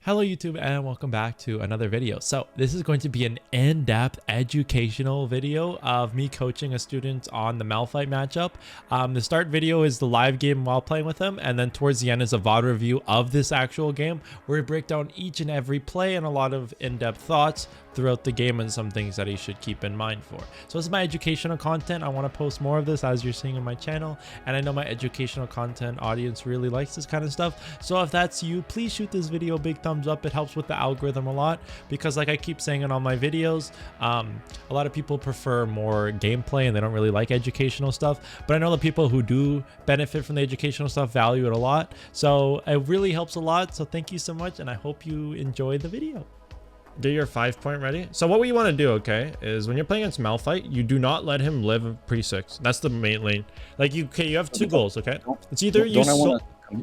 Hello YouTube and welcome back to another video. So this is going to be an in-depth educational video of me coaching a student on the Malphite matchup. The start video is the live game while playing with him, and then towards the end is a VOD review of this actual game where we break down each and every play and a lot of in-depth thoughts throughout the game and some things that he should keep in mind for. So this is my educational content. I want to post more of this as you're seeing on my channel, and I know my educational content audience really likes this kind of stuff. So if that's you, please shoot this video a big thumbs up. It helps with the algorithm a lot because, like I keep saying in all my videos, a lot of people prefer more gameplay and they don't really like educational stuff, but I know the people who do benefit from the educational stuff value it a lot. So it really helps a lot. So thank you so much, and I hope you enjoy the video. Get your 5-point ready. So what we want to do, okay, is when you're playing against Malphite, you do not let him live pre-6. That's the main lane. Like you have two goals, okay? It's either you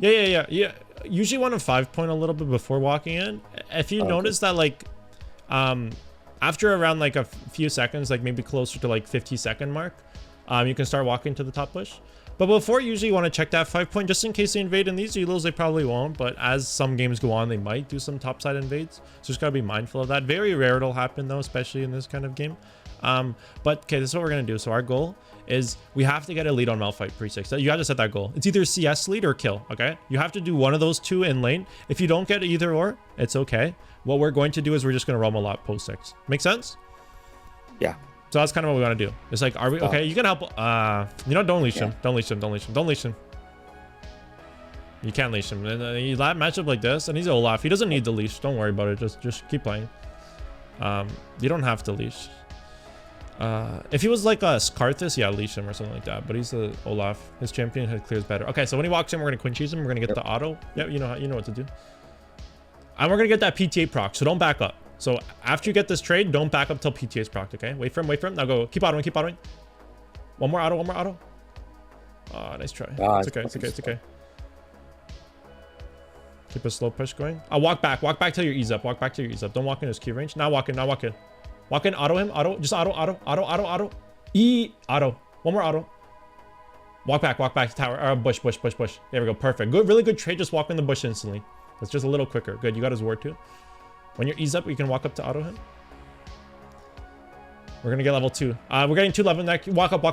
yeah. Usually want to 5-point a little bit before walking in. If you notice that, like, after around like a few seconds, like maybe closer to like 50-second mark, you can start walking to the top push. But before, usually you want to check that 5-point just in case they invade. In these elos, they probably won't, but as some games go on, they might do some topside invades. So just gotta be mindful of that. Very rare it'll happen though, especially in this kind of game. But okay, this is what we're gonna do. So our goal is we have to get a lead on Malphite pre-6. You have to set that goal. It's either CS lead or kill, okay? You have to do one of those two in lane. If you don't get either or, it's okay. What we're going to do is we're just gonna roam a lot post-6. Make sense? Yeah. So that's kind of what we want to do. It's like, are we okay? You can help. You know, don't leash him. Don't leash him. Don't leash him. Don't leash him. You can't leash him. And you match up like this, and he's Olaf. He doesn't need the leash. Don't worry about it. Just keep playing. You don't have to leash. If he was like a Karthus, yeah, leash him or something like that. But he's a Olaf. His champion head clears better. Okay, so when he walks in, we're gonna Quinn cheese him. We're gonna get the auto. Yep, you know what to do. And we're gonna get that PTA proc. So don't back up. So after you get this trade, don't back up till PTA is procced, okay? Wait for him, wait for him. Now go. Keep autoing, keep autoing. One more auto, one more auto. Oh, nice try. It's okay, it's okay, it's okay. Keep a slow push going. Walk back till your ease up. Walk back till your ease up. Don't walk in his Q range. Now walk in, now walk in. Walk in, auto him, auto. Just auto. Auto. One more auto. Walk back, tower. Bush. There we go, perfect. Good, really good trade. Just walk in the bush instantly. That's just a little quicker. Good, you got his ward too. When you're ease up, you can walk up to auto him. We're gonna get level 2. We're getting 2 level neck. Walk up.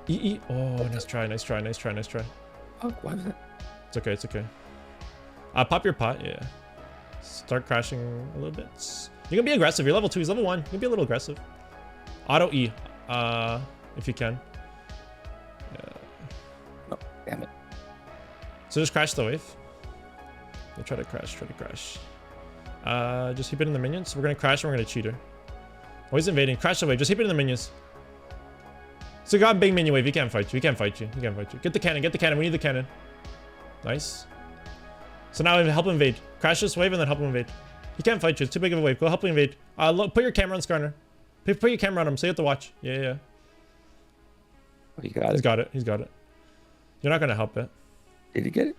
E. Oh, nice try. Oh, why was that? It's okay. Pop your pot, yeah. Start crashing a little bit. You can be aggressive. You're level 2, he's level 1. You can be a little aggressive. Auto E, if you can. Yeah. No, damn it. So just crash the wave. Try to crash. Just heap it in the minions. We're gonna crash and we're gonna cheat her. Oh, he's invading. Crash the wave. Just heap it in the minions. So you got a big minion wave. He can't fight you. Get the cannon. We need the cannon. Nice. So now help him invade. Crash this wave and then help him invade. He can't fight you. It's too big of a wave. Go help him invade. Look, put your camera on Skarner. Put your camera on him so you have to watch. Yeah. Oh, you got it. He's got it. You're not gonna help it. Did he get it?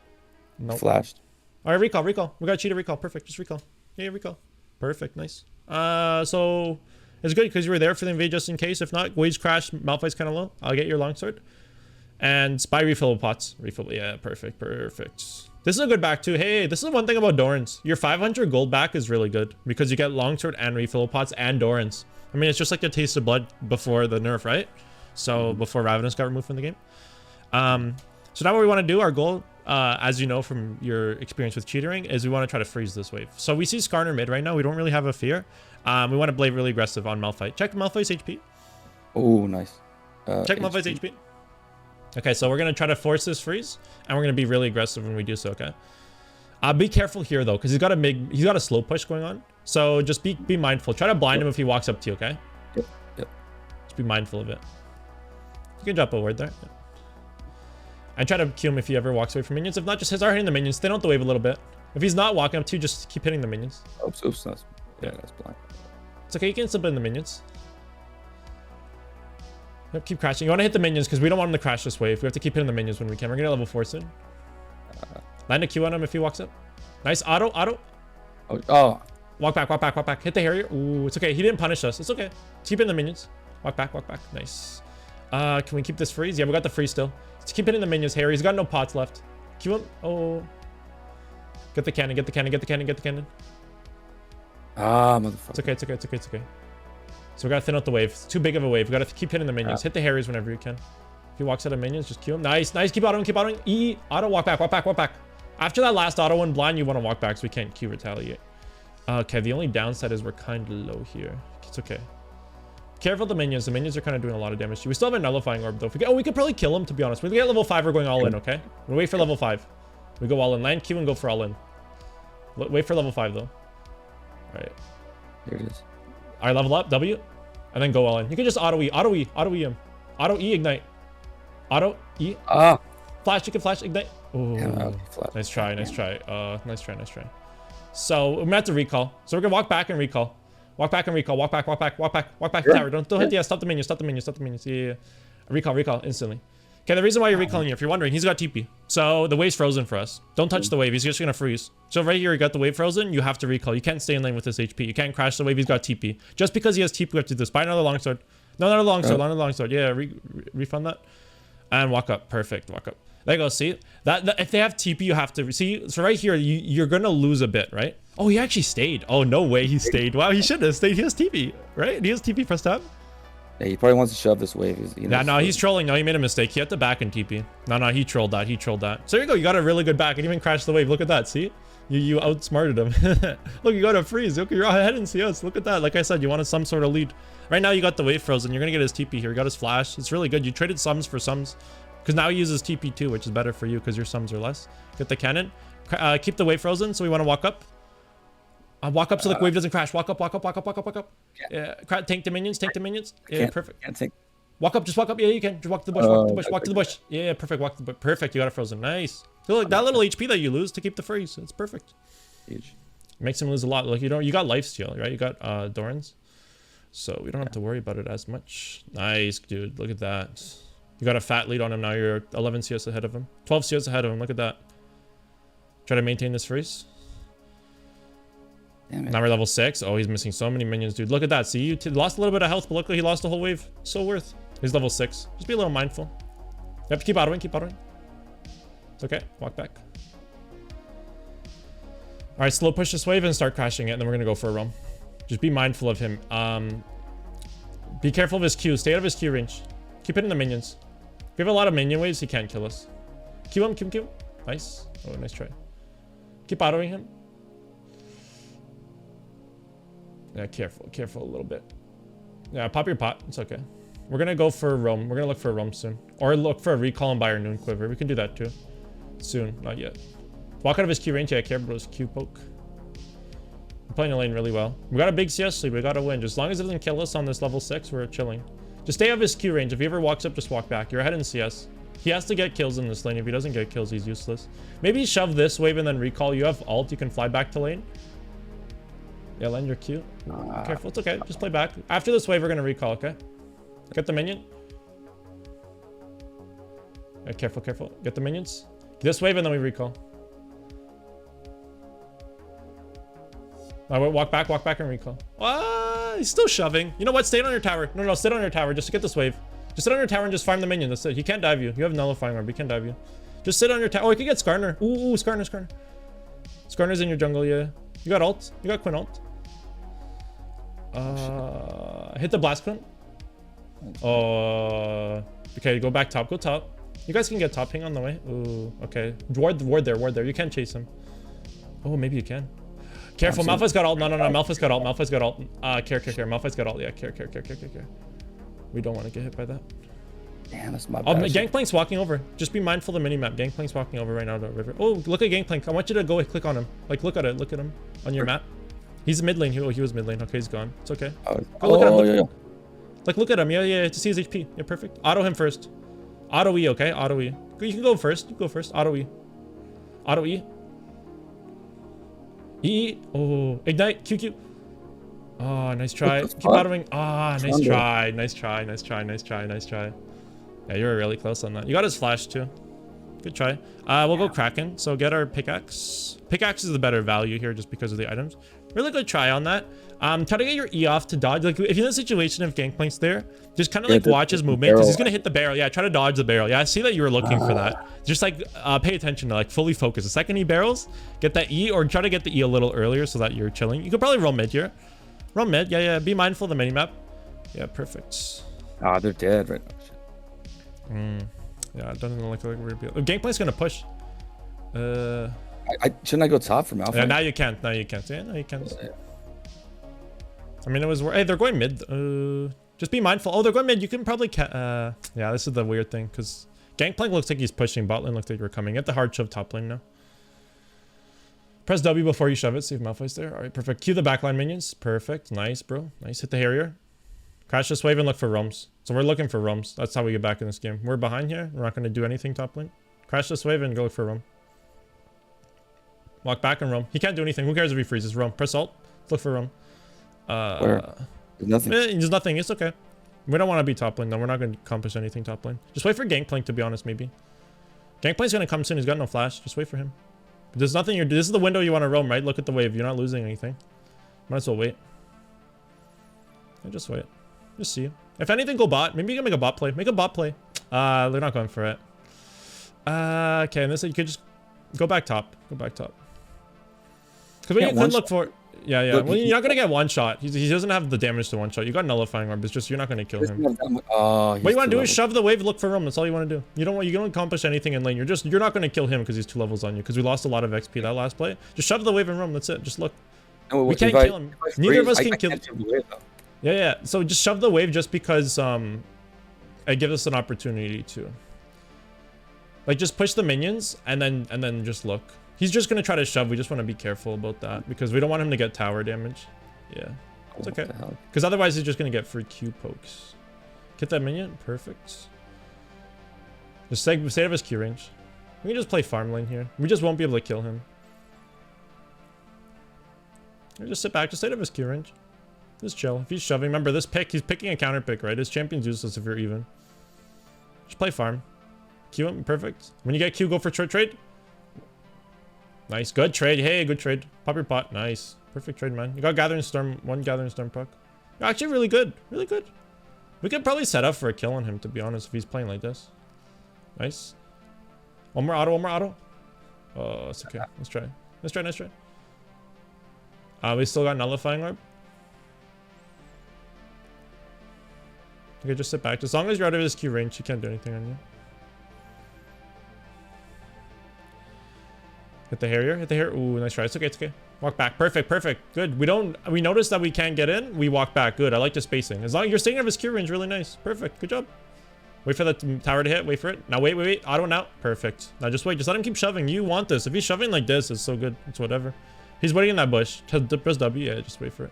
No. Nope. Flashed. All right, recall. We got cheater recall. Perfect. Just recall. Yeah, recall. Perfect. Nice. So it's good because you were there for the invade just in case. If not, waves crash. Malphite's kind of low. I'll get your longsword. And spy refill pots. Refill. Yeah, perfect. This is a good back too. Hey, this is one thing about Dorans. Your 500 gold back is really good because you get longsword and refill pots and Dorans. I mean, it's just like the taste of blood before the nerf, right? So before Ravenous got removed from the game. So now what we want to do, our goal, as you know from your experience with cheatering, is we want to try to freeze this wave. So we see Skarner mid right now. We don't really have a fear. We want to play really aggressive on Malphite. Check Malphite's HP. Oh, nice. Check Malphite's HP. Okay, so we're going to try to force this freeze, and we're going to be really aggressive when we do so, okay? Be careful here, though, because he's got a slow push going on. So just be mindful. Try to blind him if he walks up to you, okay? Yep. Just be mindful of it. You can drop a word there. Yeah. And try to Q him if he ever walks away from minions. If not, just start hitting the minions. Thin out the wave a little bit. If he's not walking up to you, just keep hitting the minions. Oops. That's blind. It's okay. You can slip in the minions. Yep, keep crashing. You want to hit the minions because we don't want him to crash this wave. We have to keep hitting the minions when we can. We're going to level 4 soon. Land a Q on him if he walks up. Nice. Auto. Oh. Walk back. Hit the Harrier. Ooh, it's okay. He didn't punish us. It's okay. Keep in the minions. Walk back. Nice. Can we keep this freeze? Yeah, we got the freeze still. Let's keep hitting the minions. Harry, he's got no pots left. Q him. Oh. Get the cannon, get the cannon, get the cannon, get the cannon. Ah, motherfucker. It's okay, it's okay, it's okay, it's okay. So we gotta thin out the wave. It's too big of a wave. We gotta keep hitting the minions. Hit the Harrys whenever you can. If he walks out of minions, just queue him. Nice, nice. Keep autoing, keep autoing. E, auto, walk back, walk back, walk back. After that last auto one blind, you want to walk back so we can't Q retaliate. Okay, the only downside is we're kind of low here. It's okay. Careful the minions. The minions are kind of doing a lot of damage to you. We still have a nullifying orb though. If we get, we could probably kill him, to be honest. When we get level 5, we're going all in, okay? We wait for level 5. We go all in. Land Q and go for all in. Wait for level 5 though. All right. Here it is. All right, level up, W. And then go all in. You can just auto E, auto E, auto E him. Auto E, ignite. Auto E. Ah. Flash, you can flash, ignite. Oh, Yeah, nice try, nice try. Nice try, nice try. So we're gonna have to recall. So we're gonna walk back and recall. Walk back and recall. Walk back, walk back, walk back, walk back. Sure. Tower. Don't hit the stop the minions, stop the minions, stop the minions. Yeah. Recall, recall instantly. Okay, the reason why you're recalling here, if you're wondering, he's got TP. So the wave's frozen for us. Don't touch the wave, he's just gonna freeze. So right here, you got the wave frozen, you have to recall. You can't stay in lane with this HP. You can't crash the wave, he's got TP. Just because he has TP, we have to do this. Buy another longsword. No, another longsword, another longsword. Yeah, refund that. And walk up, perfect, walk up. There you go, see? That if they have TP, you have to, see? So right here, you're gonna lose a bit, right? Oh, he actually stayed. Oh, no way he stayed. Wow, he should have stayed. He has TP, right? He has TP, press tab. Yeah, he probably wants to shove this wave. Yeah, no, he's trolling. No, he made a mistake. He had to back and TP. No, he trolled that. He trolled that. So there you go. You got a really good back and even crashed the wave. Look at that. See? You outsmarted him. Look, you got a freeze. Look, you're ahead in CS. Look at that. Like I said, you wanted some sort of lead. Right now, you got the wave frozen. You're going to get his TP here. You got his flash. It's really good. You traded sums for sums because now he uses TP too, which is better for you because your sums are less. Get the cannon. Keep the wave frozen. So we want to walk up. Walk up so the wave doesn't crash. Walk up, walk up, walk up, walk up, walk up. Yeah, tank the minions, tank the minions. Yeah, perfect. Can't take. Walk up, just walk up. Yeah, you can. Just walk to the bush, walk to the bush, walk to the bush. Yeah, perfect. Walk to the bush. Perfect. You got it frozen. Nice. So look, that little HP that you lose to keep the freeze. It's perfect. Huge. Makes him lose a lot. Like you got life steal, right? You got Doran's. So we don't have to worry about it as much. Nice, dude. Look at that. You got a fat lead on him now. You're 11 CS ahead of him. 12 CS ahead of him. Look at that. Try to maintain this freeze. Now we're level 6. Oh, he's missing so many minions, dude. Look at that. See, you lost a little bit of health, but luckily he lost the whole wave. So worth. He's level 6. Just be a little mindful. Yep, keep autoing, keep autoing. It's okay. Walk back. All right, slow push this wave and start crashing it, and then we're going to go for a roam. Just be mindful of him. Be careful of his Q. Stay out of his Q range. Keep hitting the minions. If we have a lot of minion waves, he can't kill us. Q him, Q him, Q him. Nice. Oh, nice try. Keep autoing him. Yeah, careful a little bit. Yeah, pop your pot. It's okay. We're gonna go for a roam. We're gonna look for a roam soon. Or look for a recall and buy our noon quiver. We can do that too. Soon, not yet. Walk out of his Q range. Yeah, I care about his Q poke. We're playing the lane really well. We got a big CS lead. We gotta win. Just as long as it doesn't kill us on this level 6, we're chilling. Just stay out of his Q range. If he ever walks up, just walk back. You're ahead in CS. He has to get kills in this lane. If he doesn't get kills, he's useless. Maybe shove this wave and then recall. You have ult. You can fly back to lane. Yeah, land your Q. Careful, it's okay. Just play back. After this wave, we're gonna recall, okay? Get the minion. Yeah, careful. Get the minions. This wave and then we recall. Now walk back and recall. Ah, he's still shoving. You know what? Stay on your tower. No, sit on your tower just to get this wave. Just sit on your tower and just farm the minion. That's it. He can't dive you. You have nullifying orb. He can't dive you. Just sit on your tower. Oh, you can get Skarner. Ooh, Skarner. Skarner's in your jungle, yeah. You got ult. You got Quinn ult. Hit the blast Quinn. Okay, go back top. Go top. You guys can get top ping on the way. Ooh, okay. Ward there. You can't chase him. Oh, maybe you can. Careful, Malphite's got ult. No. Malphite's got ult. Care. Malphite's got ult. Yeah, care. We don't want to get hit by that. Damn, that's my bad. Oh, Gangplank's walking over. Just be mindful of the minimap. Gangplank's walking over right now to the river. Oh, look at Gangplank. I want you to go click on him. Like, look at him on your map. He's mid lane. He was mid lane. Okay, he's gone. It's okay. Go look at him. Like, look at him. Yeah, to see his HP. Yeah, perfect. Auto him first. Auto E, okay? Auto E. You can go first. Auto E. E. Oh, ignite. QQ. Oh, nice try. Keep autoing. Ah, nice try. Yeah, you were really close on that. You got his flash too. Good try. We'll go Kraken. So get our pickaxe. Pickaxe is the better value here just because of the items. Really good try on that. Try to get your E off to dodge. Like if you're in a situation if Gangplank's there, just kind of like watch his movement because he's gonna hit the barrel. Yeah, try to dodge the barrel. Yeah, I see that you were looking for that. Just like pay attention to like fully focus. The second he barrels, get that E or try to get the E a little earlier so that you're chilling. You could probably roam mid here. Roam mid. Yeah, yeah. Be mindful of the mini map. Yeah, perfect. Ah, they're dead right now. Yeah, it doesn't look like we're Gangplank's gonna push. Shouldn't I go top for Malphite? Yeah, now you can't. Now you can't. Yeah, now you can't. I mean, it was. Hey, they're going mid. Just be mindful. Oh, they're going mid. You can probably. Yeah, this is the weird thing because Gangplank looks like he's pushing. Bot lane looks like we're coming. Get the hard shove top lane now. Press W before you shove it. See if Malphite's there. All right, perfect. Cue the backline minions. Perfect. Nice, bro. Nice. Hit the Harrier. Crash this wave and look for roams. So we're looking for roams. That's how we get back in this game. We're behind here. We're not going to do anything top lane. Crash this wave and go look for roam. Walk back and roam. He can't do anything. Who cares if he freezes? Roam. Press alt. Look for roam. Where? There's nothing. There's nothing. It's okay. We don't want to be top lane though. We're not going to accomplish anything top lane. Just wait for Gangplank to be honest, maybe. Gangplank's going to come soon. He's got no flash. Just wait for him. But there's nothing. This is the window you want to roam, right? Look at the wave. You're not losing anything. Might as well wait. Yeah, just wait. Just see. If anything, go bot. Maybe you can make a bot play. Make a bot play. They're not going for it. Okay, and this you could just go back top. Go back top. Because what you could look for. Yeah, yeah. Well, you're not gonna get one shot. He doesn't have the damage to one shot. You got nullifying orb. It's just you're not gonna kill him. What you want to do is shove the wave, look for roam. That's all you want to do. You don't accomplish anything in lane. You're not gonna kill him because he's 2 levels on you. Because we lost a lot of XP that last play. Just shove the wave and roam. That's it. Just look. No, we can't kill him. Neither of us can kill him. Yeah, yeah. So just shove the wave just because it gives us an opportunity to. Like just push the minions and then just look. He's just gonna try to shove. We just want to be careful about that because we don't want him to get tower damage. Yeah, it's okay. Because otherwise he's just gonna get free Q pokes. Get that minion, perfect. Just stay out of his Q range. We can just play farm lane here. We just won't be able to kill him. Or just sit back. Just stay out of his Q range. Just chill. If he's shoving, remember this pick. He's picking a counter pick, right? His champion's useless if you're even. Just play farm. Q him, perfect. When you get Q, go for short trade. Nice, good trade. Hey, good trade. Pop your pot. Nice. Perfect trade, man. You got Gathering Storm, 1 Gathering Storm puck. You're actually really good. Really good. We could probably set up for a kill on him, to be honest, if he's playing like this. Nice. One more auto, one more auto. Oh, it's okay. Let's try. Let's try, let's try. We still got Nullifying Orb. Okay, just sit back. As long as you're out of his Q range, he can't do anything on you. Hit the Harrier. Hit the Harrier. Ooh, nice try. It's okay. It's okay. Walk back. Perfect. Perfect. Good. We noticed that we can't get in. We walk back. Good. I like the spacing. As long as you're staying out of his Q range, really nice. Perfect. Good job. Wait for the tower to hit. Wait for it. Now wait, wait, wait. Auto now. Perfect. Now just wait. Just let him keep shoving. You want this. If he's shoving like this, it's so good. It's whatever. He's waiting in that bush. Press W. Yeah, just wait for it.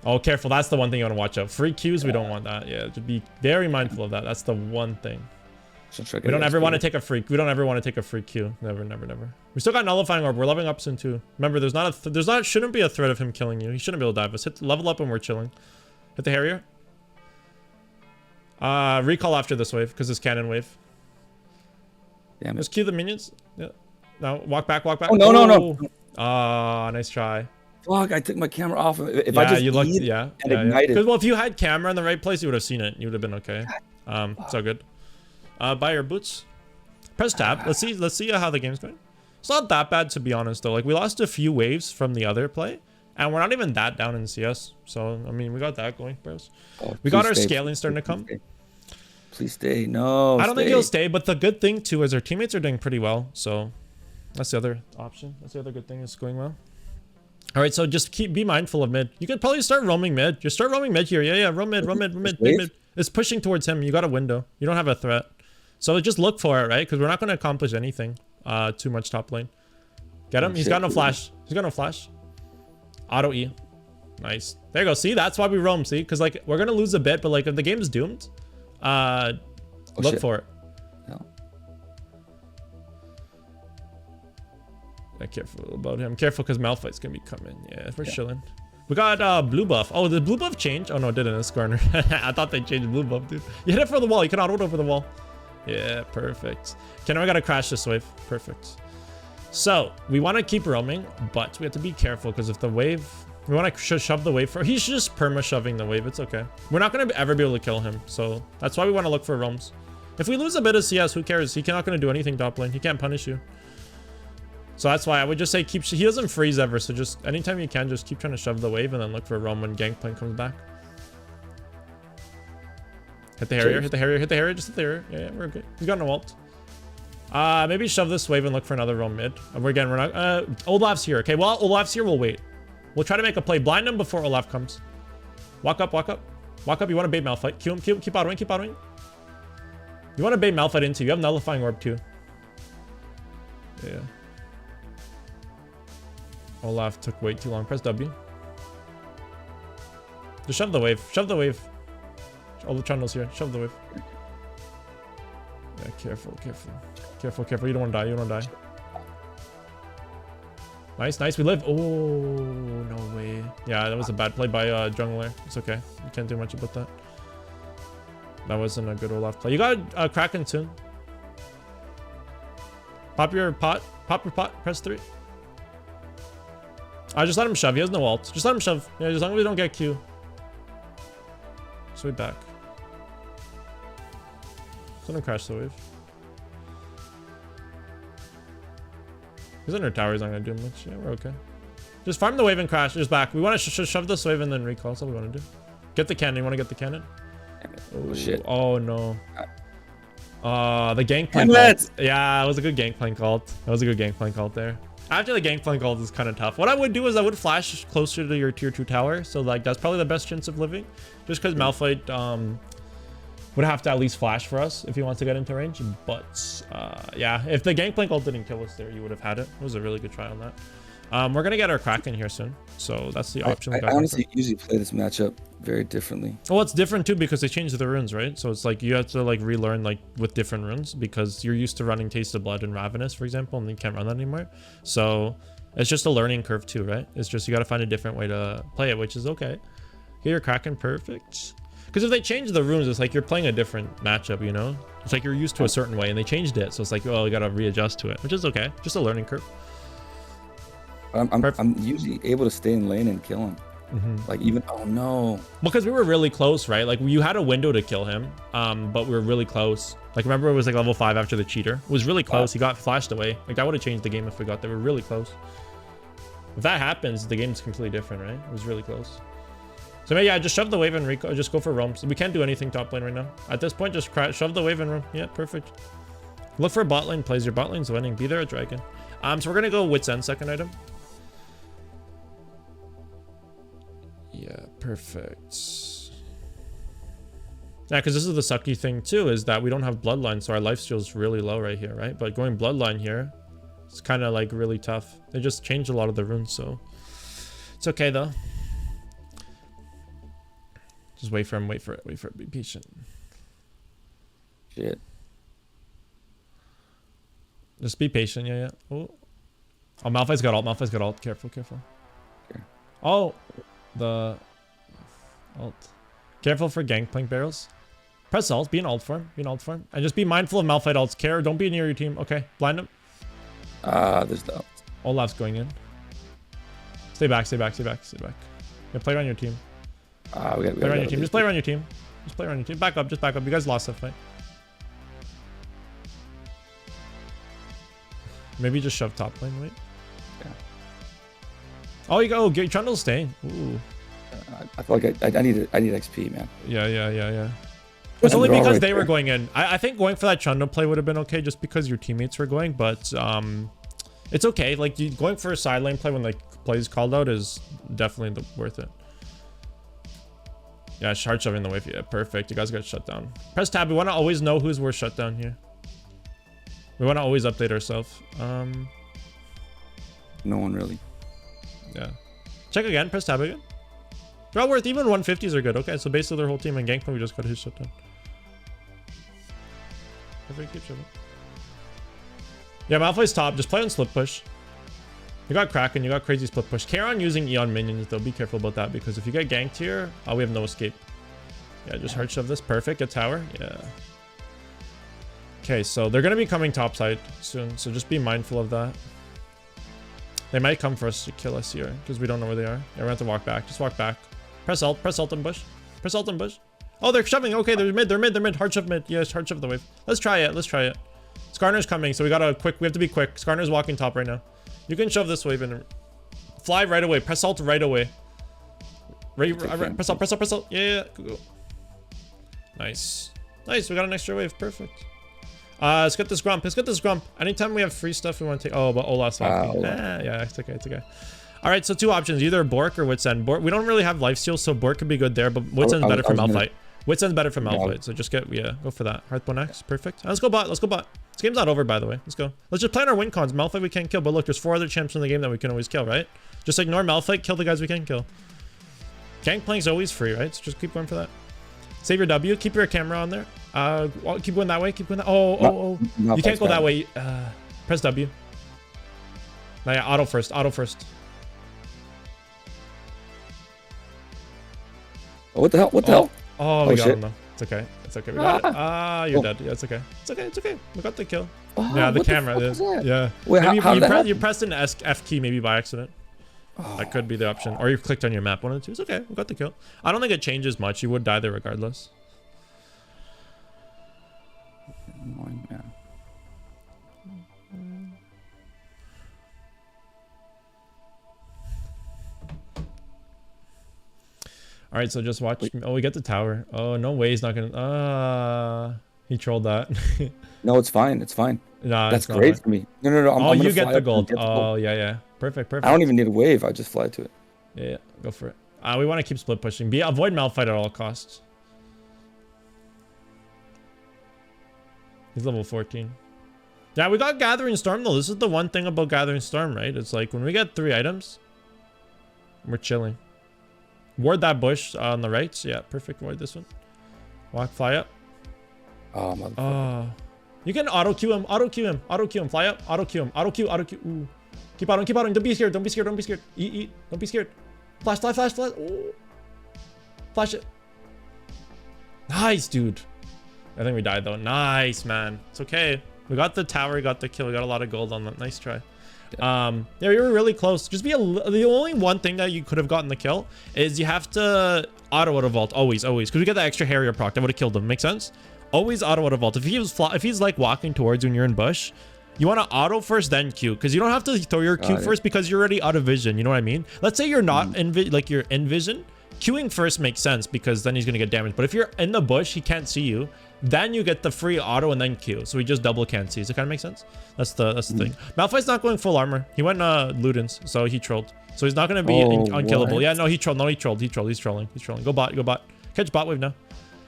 Oh, careful. That's the one thing you want to watch out. Free Qs, we don't want that. Yeah, just be very mindful of that. That's the one thing. We don't ever want to take a free. We don't ever want to take a free Q. Never, never, never. We still got Nullifying Orb. We're leveling up soon too. Remember, shouldn't be a threat of him killing you. He shouldn't be able to dive us. Hit level up and we're chilling. Hit the Harrier. Recall after this wave because it's cannon wave. Damn it. Let's Q the minions. Yeah. Now walk back, walk back. Oh no, no, no. Ah, nice try. Fuck! I took my camera off. If yeah, I just you looked. and ignited. Because well, if you had camera in the right place, you would have seen it. You would have been okay. It's all good. Buy your boots. Press tab. Let's see how the game's going. It's not that bad to be honest though. Like we lost a few waves from the other play, and we're not even that down in CS. So I mean, we got that going, bros. Oh, we got our scaling starting to come. Please stay. No. I don't think he'll stay, but the good thing too is our teammates are doing pretty well. So that's the other option. That's the other good thing is going well. All right, so just be mindful of mid. You could probably start roaming mid. Just start roaming mid here. Yeah, yeah, roam mid, roam mid, roam mid, mid. It's pushing towards him. You got a window. You don't have a threat. So just look for it, right? Because we're not going to accomplish anything too much top lane. Get him. He's got no flash. He's got no flash. Auto E. Nice. There you go. See, that's why we roam. See, because like we're going to lose a bit, but like if the game's doomed, look for it. No. Careful about him. Careful because Malphite's going to be coming. Yeah, we're chilling. We got blue buff. Oh, the blue buff changed? Oh no, it didn't. It's Garner. I thought they changed blue buff, dude. You hit it for the wall. You can auto it over the wall. Yeah, perfect. Okay, now I gotta crash this wave. Perfect. So we want to keep roaming, but we have to be careful because if the wave, we want to shove the wave for. He's just perma shoving the wave. It's okay. We're not gonna ever be able to kill him, so that's why we want to look for roams. If we lose a bit of CS, who cares? He's not gonna do anything top lane. He can't punish you. So that's why I would just say keep. He doesn't freeze ever, so just anytime you can, just keep trying to shove the wave and then look for a roam when Gangplank comes back. Hit the Harrier, hit the Harrier, hit the Harrier, just hit the Harrier. Yeah, we're good. He's got no ult. Maybe shove this wave and look for another roam mid. We're not, Olaf's here. Okay, well, Olaf's here, we'll wait. We'll try to make a play. Blind him before Olaf comes. Walk up, walk up. Walk up, you want to bait Malphite. Q him, keep autoing, keep autoing. You want to bait Malphite into, you have Nullifying Orb too. Yeah. Olaf took way too long. Press W. Just shove the wave, shove the wave. All the Trundles here, shove the wave. Yeah, careful, careful. Careful, careful. You don't want to die. You don't want to die. Nice, nice. We live. Oh, no way. Yeah, that was a bad play by Jungler. It's okay. You can't do much about that. That wasn't a good Olaf play. You got Kraken soon. Pop your pot. Pop your pot. Press 3. Just let him shove. He has no ult. Just let him shove. Yeah, as long as we don't get Q. Sweep back. Just let him crash the wave. He's under tower, he's not gonna do much. Yeah, we're okay. Just farm the wave and crash. Just back. We want to shove this wave and then recall. That's all we want to do. Get the cannon. You want to get the cannon? Oh, shit. Oh, no. The Gangplank ult. Yeah, it was a good Gangplank ult. That was a good Gangplank ult there. After the Gangplank ult is kind of tough. What I would do is I would flash closer to your tier 2 tower. So, like, that's probably the best chance of living. Just because Malphite, would have to at least flash for us if he wants to get into range. But yeah, if the Gangplank ult didn't kill us there, you would have had it. It was a really good try on that. We're gonna get our Kraken here soon, so that's the option. I honestly usually play this matchup very differently. Well, it's different too because they changed the runes, right? So it's like you have to like relearn like with different runes because you're used to running Taste of Blood and Ravenous, for example, and you can't run that anymore. So it's just a learning curve too, right? It's just you got to find a different way to play it, which is okay. Get your Kraken, perfect. Because if they change the runes, it's like you're playing a different matchup, you know? It's like you're used to a certain way and they changed it. So it's like, oh, you got to readjust to it, which is okay. Just a learning curve. I'm usually able to stay in lane and kill him. Like even, oh no. Because we were really close, right? Like you had a window to kill him, but we were really close. Like remember it was like level 5 after the cheater. It was really close. He got flashed away. Like that would have changed the game if we got there. We were really close. If that happens, the game's completely different, right? It was really close. So maybe yeah, just shove the wave and recall. Just go for roams. We can't do anything top lane right now. At this point, just shove the wave and roam. Yeah, perfect. Look for bot lane plays. Your bot lane's winning. Be there a dragon. So we're gonna go Wit's End second item. Yeah, perfect. Yeah, because this is the sucky thing too, is that we don't have bloodline, so our lifesteal is really low right here, right? But going bloodline here, it's kind of like really tough. They just changed a lot of the runes, so it's okay though. Just wait for him, wait for it, be patient. Shit. Just be patient, yeah. Oh, Malphite's got ult, careful. Okay. Oh, the ult. Careful for Gangplank barrels. Press ult, be an ult form, and just be mindful of Malphite ults. Care, don't be near your team. Okay, blind him. There's the ult. Olaf's going in. Stay back. Yeah, play around your team. Play around your team. Just play around your team. Back up. You guys lost that fight. Maybe just shove top lane, wait. Yeah. Oh, you go. Get Trundle's staying. Ooh. I feel like I need XP, man. Yeah. It's only because they were going in. I think going for that Trundle play would have been okay just because your teammates were going, but it's okay. Like going for a side lane play when like plays called out is definitely worth it. Yeah, hard shoving the wave. Yeah, perfect. You guys got shut down. Press tab. We want to always know who's worth shut down here. We want to always update ourselves. No one really. Yeah. Check again. Press tab again. They're all worth. Even 150s are good. Okay, so basically their whole team and Gangplank, we just got his shut down. Perfect. Keep shoving. Yeah, Malphite's top. Just play on split push. You got Kraken, you got crazy split push. Care on using Eon minions though. Be careful about that because if you get ganked here, we have no escape. Yeah, just hard shove this. Perfect. Get tower. Yeah. Okay, so they're going to be coming topside soon, so just be mindful of that. They might come for us to kill us here, because we don't know where they are. Yeah, we're going to have to walk back. Just walk back. Press alt and bush. Press alt and bush. Oh, they're shoving. Okay, they're mid. Hard shove mid. Yes, hard shove the wave. Let's try it. Skarner's coming, so we have to be quick. Skarner's walking top right now. You can shove this wave in. Fly right away. Press alt right away. Press alt. Yeah. Go. Nice. We got an extra wave. Perfect. Let's get this grump. Anytime we have free stuff, we want to take. Oh, but Olaf's walking. Yeah, it's okay. All right, so 2 options: either Bork or Wits End. Bork, we don't really have lifesteal, so Bork could be good there, but Wits End's better for Malphite. Wits End's better for Malphite, so just go for that. Hearthbone X, perfect. Let's go bot. This game's not over, by the way. Let's go. Let's just play on our win cons. Malphite we can't kill, but look, there's 4 other champs in the game that we can always kill, right? Just ignore Malphite, kill the guys we can kill. Gangplank's always free, right? So just keep going for that. Save your W. Keep your camera on there. Keep going that way. Oh. You can't go that way. Press W. Now, yeah, auto first. What the hell? Oh, we got him though. It's okay. We got it. You're dead. Yeah, it's okay. We got the kill. Yeah, the camera. Yeah. Wait, maybe you pressed an F key maybe by accident. That could be the option. Or you clicked on your map. One of the two. It's okay. We got the kill. I don't think it changes much. You would die there regardless. Yeah. All right, so just watch. Oh, we get the tower. Oh, no way he's not gonna. He trolled that. No, it's fine. Nah, that's great for me. No. I'm you get the gold. Oh, yeah. Perfect. I don't even need a wave. I just fly to it. Yeah, go for it. We want to keep split pushing. Avoid Malphite at all costs. He's level 14. Yeah, we got Gathering Storm though. This is the one thing about Gathering Storm, right? It's like when we get 3 items, we're chilling. Ward that bush on the right. Yeah, perfect. Ward this one. Fly up. Oh, motherfucker. You can auto Q him. Fly up. Auto Q him. Ooh. Keep auto. Don't be scared. Eat. Don't be scared. Flash. Oh. Flash it. Nice, dude. I think we died though. Nice, man. It's okay. We got the tower. We got the kill. We got a lot of gold on that. Nice try. Yeah, you were really close. Just the only one thing that you could have gotten the kill is you have to auto vault always, because we get that extra Harrier proc that would have killed him. Make sense? Always auto vault. If he's like walking towards you and you're in bush, you want to auto first then Q, because you don't have to throw your Q first because you're already out of vision. You know what I mean? Let's say you're not you're in vision. Queuing first makes sense because then he's gonna get damaged. But if you're in the bush, he can't see you. Then you get the free auto and then Q. So he just double can't see. Does it kind of make sense? That's the thing. Malphite's not going full armor. He went Ludens, so he trolled. So he's not gonna be unkillable. What? Yeah, no, he trolled. He's trolling. Go bot. Catch bot wave now.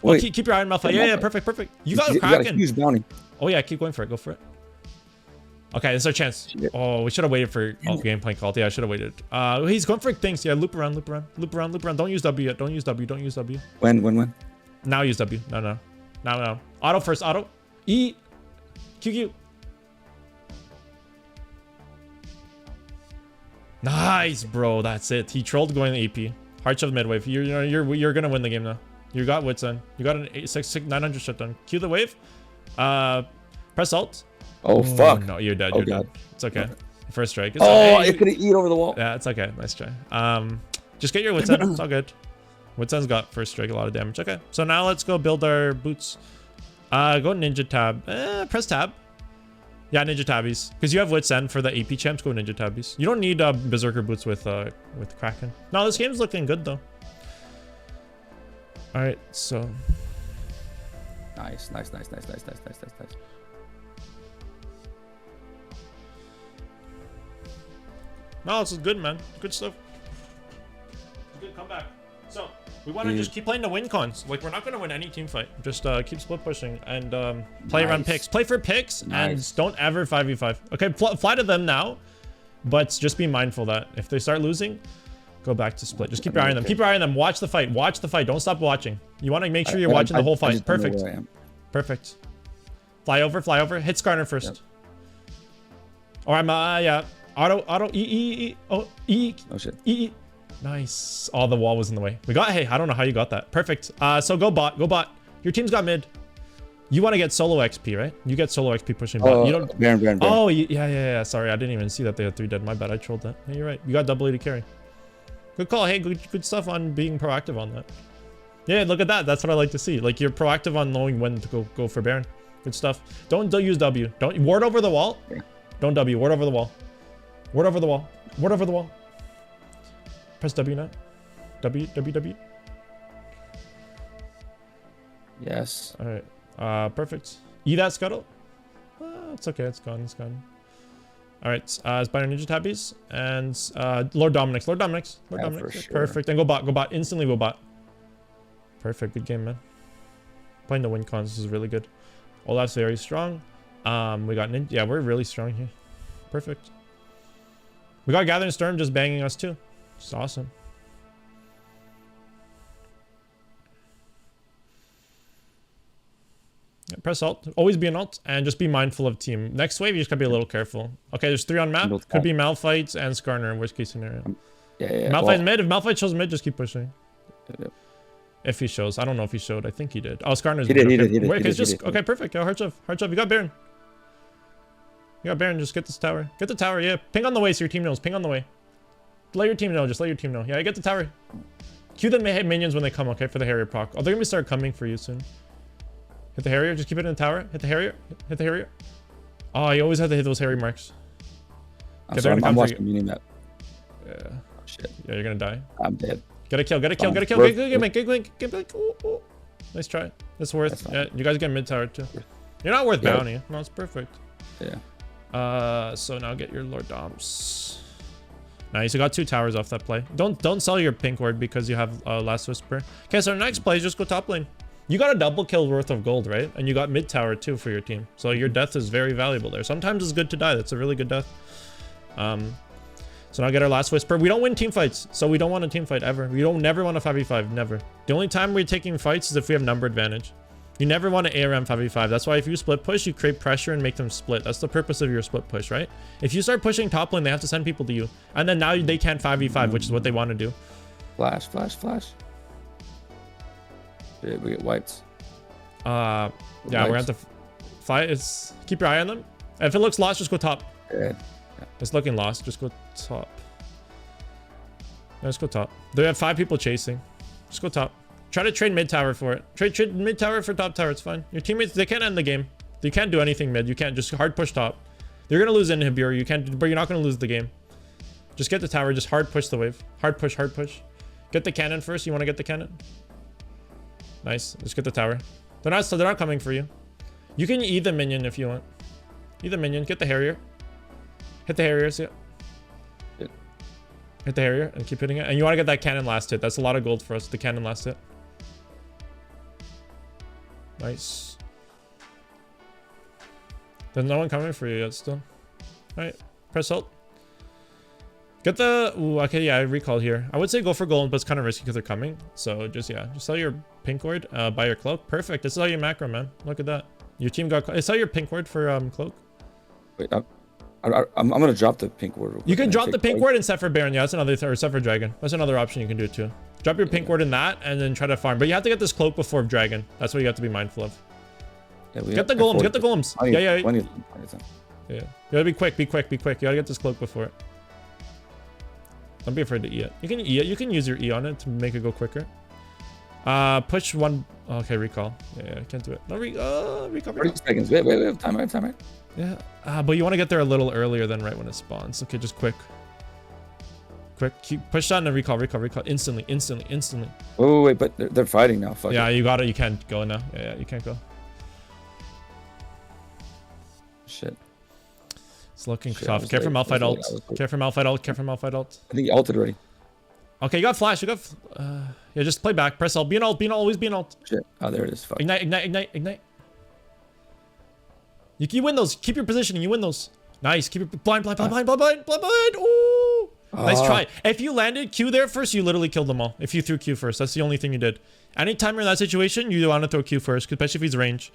Wait, keep your eye on Malphite. Yeah, perfect. You got a Kraken. Huge bounty. Oh yeah, keep going for it. Go for it. Okay, this is our chance. Oh, we should have waited for game plan called. Yeah, I should have waited. He's going for things. Yeah, loop around. Don't use W yet. Don't use W. When? Now use W. No. Auto first. Auto. E. QQ. Nice, bro. That's it. He trolled going to AP. Hard shove midwave. You're gonna win the game now. You got Wits on. You got an 900 shutdown. Q the wave. Press alt. Oh fuck. No, you're dead. Dead. It's okay. First strike. It's I could eat over the wall. Yeah, it's okay. Nice try. Just get your Wits on. It's all good. Wits on's got first strike, a lot of damage. Okay, so now let's go build our boots. Go ninja tab. Press tab. Yeah, ninja tabbies. Because you have Wits End for the AP champs. Go ninja tabbies. You don't need berserker boots with Kraken. No, this game's looking good though. All right, so. Nice. No, this is good, man. Good stuff. Good comeback. So we want to just keep playing the win cons. Like, we're not going to win any team fight. Just keep split pushing and play around picks. Play for picks and don't ever 5v5. Okay, fly to them now, but just be mindful that if they start losing, go back to split. Just keep your eye on them. Keep your eye on them. Watch the fight. Don't stop watching. You want to make sure you're watching the whole fight. Perfect. Fly over. Hit Skarner first. Yep. Or I'm yeah. Auto. E. Oh shit. E. Nice. Oh, the wall was in the way. Hey, I don't know how you got that. Perfect. So go bot. Your team's got mid. You want to get solo XP, right? You get solo XP pushing bot. You don't. Baron. Oh, yeah. Sorry, I didn't even see that they had 3 dead. My bad. I trolled that. Yeah, you're right. You got double A to carry. Good call. Hey, good stuff on being proactive on that. Yeah, look at that. That's what I like to see. Like, you're proactive on knowing when to go for Baron. Good stuff. Don't use W. Don't ward over the wall. Don't W. Ward over the wall. Ward over the wall. Ward over the wall. Press W now. W. Yes. All right. Perfect. E that scuttle. It's okay. It's gone. It's gone. All right. It's Binary Ninja Tabbies and Lord Dominic's. Lord Dominic's. Sure. Perfect. And go bot. Go bot. Instantly go bot. Perfect. Good game, man. Playing the win cons is really good. Olaf's very strong. We got Ninja. Yeah, we're really strong here. Perfect. We got Gathering Storm just banging us too. It's awesome. Yeah, press alt. Always be an alt and just be mindful of team. Next wave, you just gotta be a little careful. Okay, there's 3 on map. Could be Malphite and Skarner in worst case scenario. Yeah. Malphite's mid. If Malphite shows mid, just keep pushing. Yeah. If he shows. I don't know if he showed. I think he did. Oh, Skarner's He mid. did. Wait, it's just okay, perfect. Yo, hard shove. You got Baron. Just get this tower. Get the tower, yeah. Ping on the way so your team knows. Ping on the way. Let your team know. Just let your team know. Yeah, get the tower. Cue the minions when they come, okay, for the Harrier proc. Oh, they're gonna start coming for you soon. Hit the Harrier. Just keep it in the tower. Hit the Harrier. Oh, you always have to hit those Harry marks. I'm watching minion map. Yeah. Oh, shit. Yeah, you're gonna die. I'm dead. Get a kill. Get a kill. Get ooh. Nice try. That's worth. Yeah, you guys get mid tower too. You're not worth bounty. No, it's perfect. Yeah. So now get your Lord Doms. Nice. You got 2 towers off that play. Don't sell your pink ward because you have Last Whisper. Okay, so our next play is just go top lane. You got a double kill worth of gold, right? And you got mid tower too for your team. So your death is very valuable there. Sometimes it's good to die. That's a really good death. So now get our Last Whisper. We don't win team fights, so we don't want a team fight ever. We don't never want a 5v5, never. The only time we're taking fights is if we have number advantage. You never want to ARM 5v5. That's why if you split push, you create pressure and make them split. That's the purpose of your split push, right? If you start pushing top lane, they have to send people to you. And then now they can't 5v5, which is what they want to do. Flash. Shit, we get wiped. Yeah, we're gonna have to fight. Keep your eye on them. If it looks lost, just go top. Yeah. It's looking lost. Just go top. Let's go top. They have 5 people chasing. Just go top. Try to trade mid tower for it. Trade mid tower for top tower. It's fine. Your teammates, they can't end the game. You can't do anything mid. You can't just hard push top. You're gonna lose inhibitor. You can't, but you're not gonna lose the game. Just get the tower. Just hard push the wave. Hard push. Get the cannon first. You want to get the cannon? Nice. Just get the tower. They're not coming for you. You can E the minion if you want. E the minion. Get the Harrier. Hit the Harriers. Yeah. Hit the Harrier and keep hitting it. And you want to get that cannon last hit. That's a lot of gold for us. The cannon last hit. Nice. There's no one coming for you yet still. Alright. Press ult. Get the... Ooh, okay, yeah, I recall here. I would say go for gold, but it's kind of risky because they're coming. So just sell your pink ward, buy your cloak. Perfect. This is all your macro, man. Look at that. Your team got... Sell your pink ward for cloak. Wait, I'm gonna drop the pink ward. You can drop the pink ward and set for Baron. Yeah, that's another... Or set for Dragon. That's another option you can do too. Drop your pink ward in that and then try to farm. But you have to get this cloak before Dragon. That's what you have to be mindful of. Yeah, get the golems. Get the golems. Yeah. You gotta be quick. You gotta get this cloak before it. Don't be afraid to E it. You can E it. You can use your E on it to make it go quicker. Push one. Okay, recall. Yeah, I can't do it. No, recall. 30 seconds. Wait. We have time, right? Yeah. But you want to get there a little earlier than right when it spawns. Okay, just quick. Keep push that and recall. Instantly. Oh, wait, but they're fighting now. Fuck yeah, it. you got it. You can't go now. Yeah, you can't go. Shit. It's looking tough. Care for Malphite ult. Care for Malphite ult. I think he ulted already. Okay, you got flash. Yeah, just play back. Press ult. Be an ult. Always be an ult. Shit. Oh, there it is. Fuck. Ignite. You win those. Keep your positioning. You win those. Nice. Keep your blind. Ooh. Nice try. If you landed Q there first, you literally killed them all. If you threw Q first, that's the only thing you did. Anytime you're in that situation, you want to throw Q first, especially if he's range.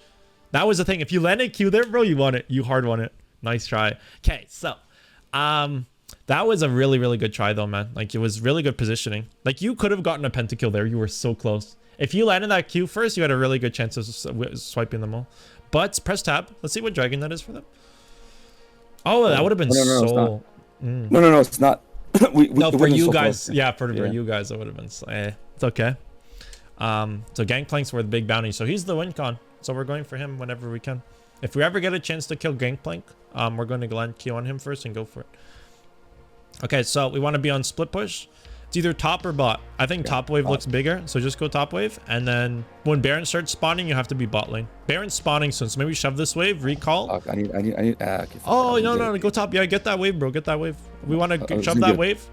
That was the thing. If you landed Q there, bro, you won it. You hard won it. Nice try. Okay, so That was a really, really good try though, man. Like, it was really good positioning. Like, you could have gotten a pentakill there. You were so close. If you landed that Q first, you had a really good chance of swiping them all. But press tab. Let's see what dragon that is for them. Oh, that would have been so... No, it's not. No, for you guys. Yeah, for you guys, it would have been... it's okay. So Gangplank's worth big bounty. So he's the win con. So we're going for him whenever we can. If we ever get a chance to kill Gangplank, we're going to land Q on him first and go for it. Okay, so we want to be on split push. It's either top or bot. I think top wave looks bigger, so just go top wave. And then when Baron starts spawning, you have to be bot lane. Baron's spawning soon, so maybe shove this wave, recall. I need. Oh, no, go top. Yeah, get that wave, bro. Get that wave. We want to shove that wave.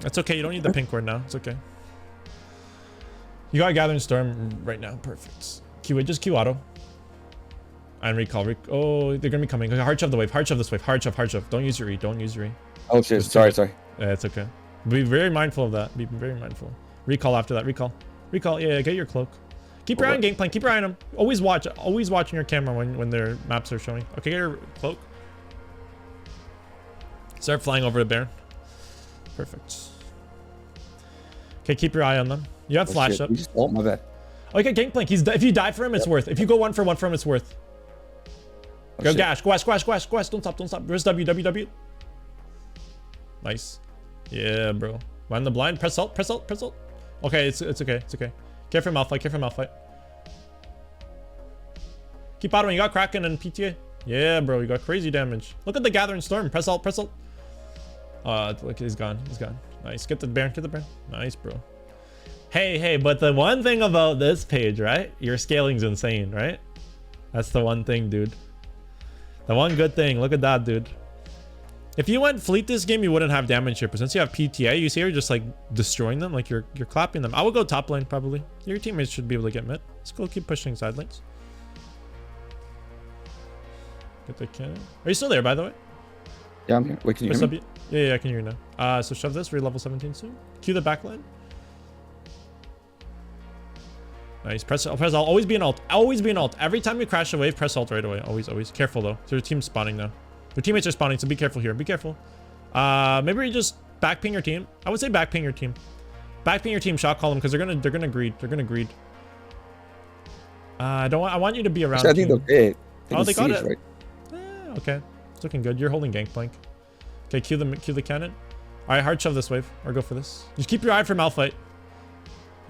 That's okay. You don't need the pink word now. It's okay. You got Gathering Storm right now. Perfect. Q it. Just Q auto. And recall. Oh, they're going to be coming. Hard shove the wave. Hard shove this wave. Hard shove. Don't use your E. Don't use your E. Oh, shit. Sorry. Yeah, it's okay. Be very mindful of that. Be very mindful. Recall after that. Recall. Yeah, get your cloak. Keep your eye on Gangplank. Keep your eye on him. Always watching your camera when their maps are showing. Okay, get your cloak. Start flying over to Baron. Perfect. Okay, keep your eye on them. You have flash up. Oh, my bad. Okay, Gangplank. If you die for him, it's worth. If you go 1 for 1 for him, it's worth. Go gash. Squash. Don't stop. Where's W? Nice. Yeah, bro. Mind the blind. Press ult. Okay, it's okay. Care for Malphite. Keep autoing. You got Kraken and PTA. Yeah, bro. You got crazy damage. Look at the Gathering Storm. Press ult. Look, he's gone. Nice. Get the Baron. Nice, bro. Hey, but the one thing about this page, right? Your scaling's insane, right? That's the one thing, dude. The one good thing. Look at that, dude. If you went fleet this game, you wouldn't have damage here. But since you have PTA, you see you're just like destroying them. Like you're clapping them. I would go top lane probably. Your teammates should be able to get mid. Let's go keep pushing side lanes. Get the cannon. Are you still there, by the way? Yeah, I'm here. Wait, can you hear me? Yeah, I can hear you now. So shove this. We're level 17 soon. Cue the back line. Nice. Press alt. Always be an alt. Every time you crash a wave, press alt right away. Always. Careful though. So your team's spawning now. Your teammates are spawning, so be careful here. Be careful. Maybe you just backping your team. I would say backping your team. Backping your team. Shot call them because they're gonna greed. I want you to be around. I think okay. Oh, they got it. Right? Okay, it's looking good. You're holding Gangplank. Okay, cue the cannon. All right, hard shove this wave or go for this. Just keep your eye for Malphite.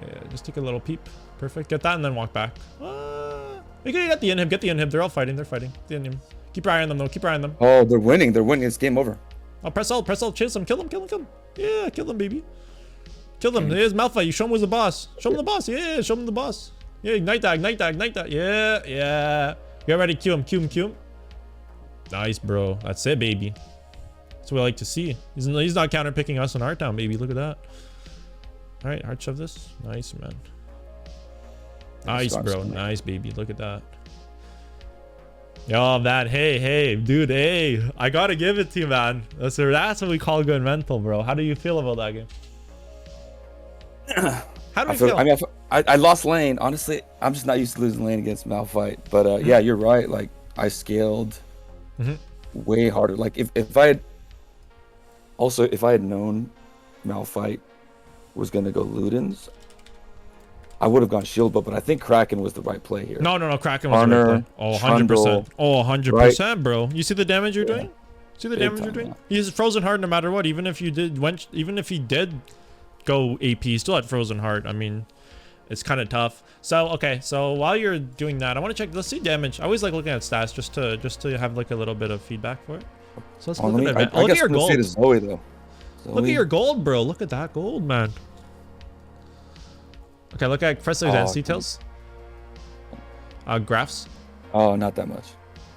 Yeah, just take a little peep. Perfect. Get that and then walk back. You can get the inhib. They're all fighting. They're fighting. The inhib. Keep your eye on them though. Keep your eye on them. Oh, they're winning. It's game over. Oh, press ult. Chase them. Kill them. Yeah, kill them, baby. Kill them. There's Malphite. You show him who's the boss. Show him the boss. Yeah, show him the boss. Yeah, ignite that. Yeah. Get ready. Cue him. Nice, bro. That's it, baby. That's what I like to see. He's not counter picking us on our town, baby. Look at that. All right, hard shove this. Nice, man. Nice, bro. Nice, baby. Look at that. Yo, that. Hey, dude. Hey, I gotta give it to you, man. That's what we call good mental, bro. How do you feel about that game? How do you feel? I mean, I lost lane. Honestly, I'm just not used to losing lane against Malphite. But yeah, you're right. Like I scaled way harder. Like if I had known Malphite was gonna go Ludens, I would have gone shield, but I think Kraken was the right play here. No, Kraken was the right play. Oh, 100%. Oh, 100%, bro. You see the damage you're doing? See the damage you're doing? He's frozen hard no matter what. Even if he did go AP, he still had frozen hard. I mean, it's kind of tough. So okay, so while you're doing that, I want to check. Let's see damage. I always like looking at stats just to have like a little bit of feedback for it. So let's look at it. Look at your gold. Zoe, though. Look at your gold, bro. Look at that gold, man. Okay, look at press advanced details. Graphs. Oh, not that much.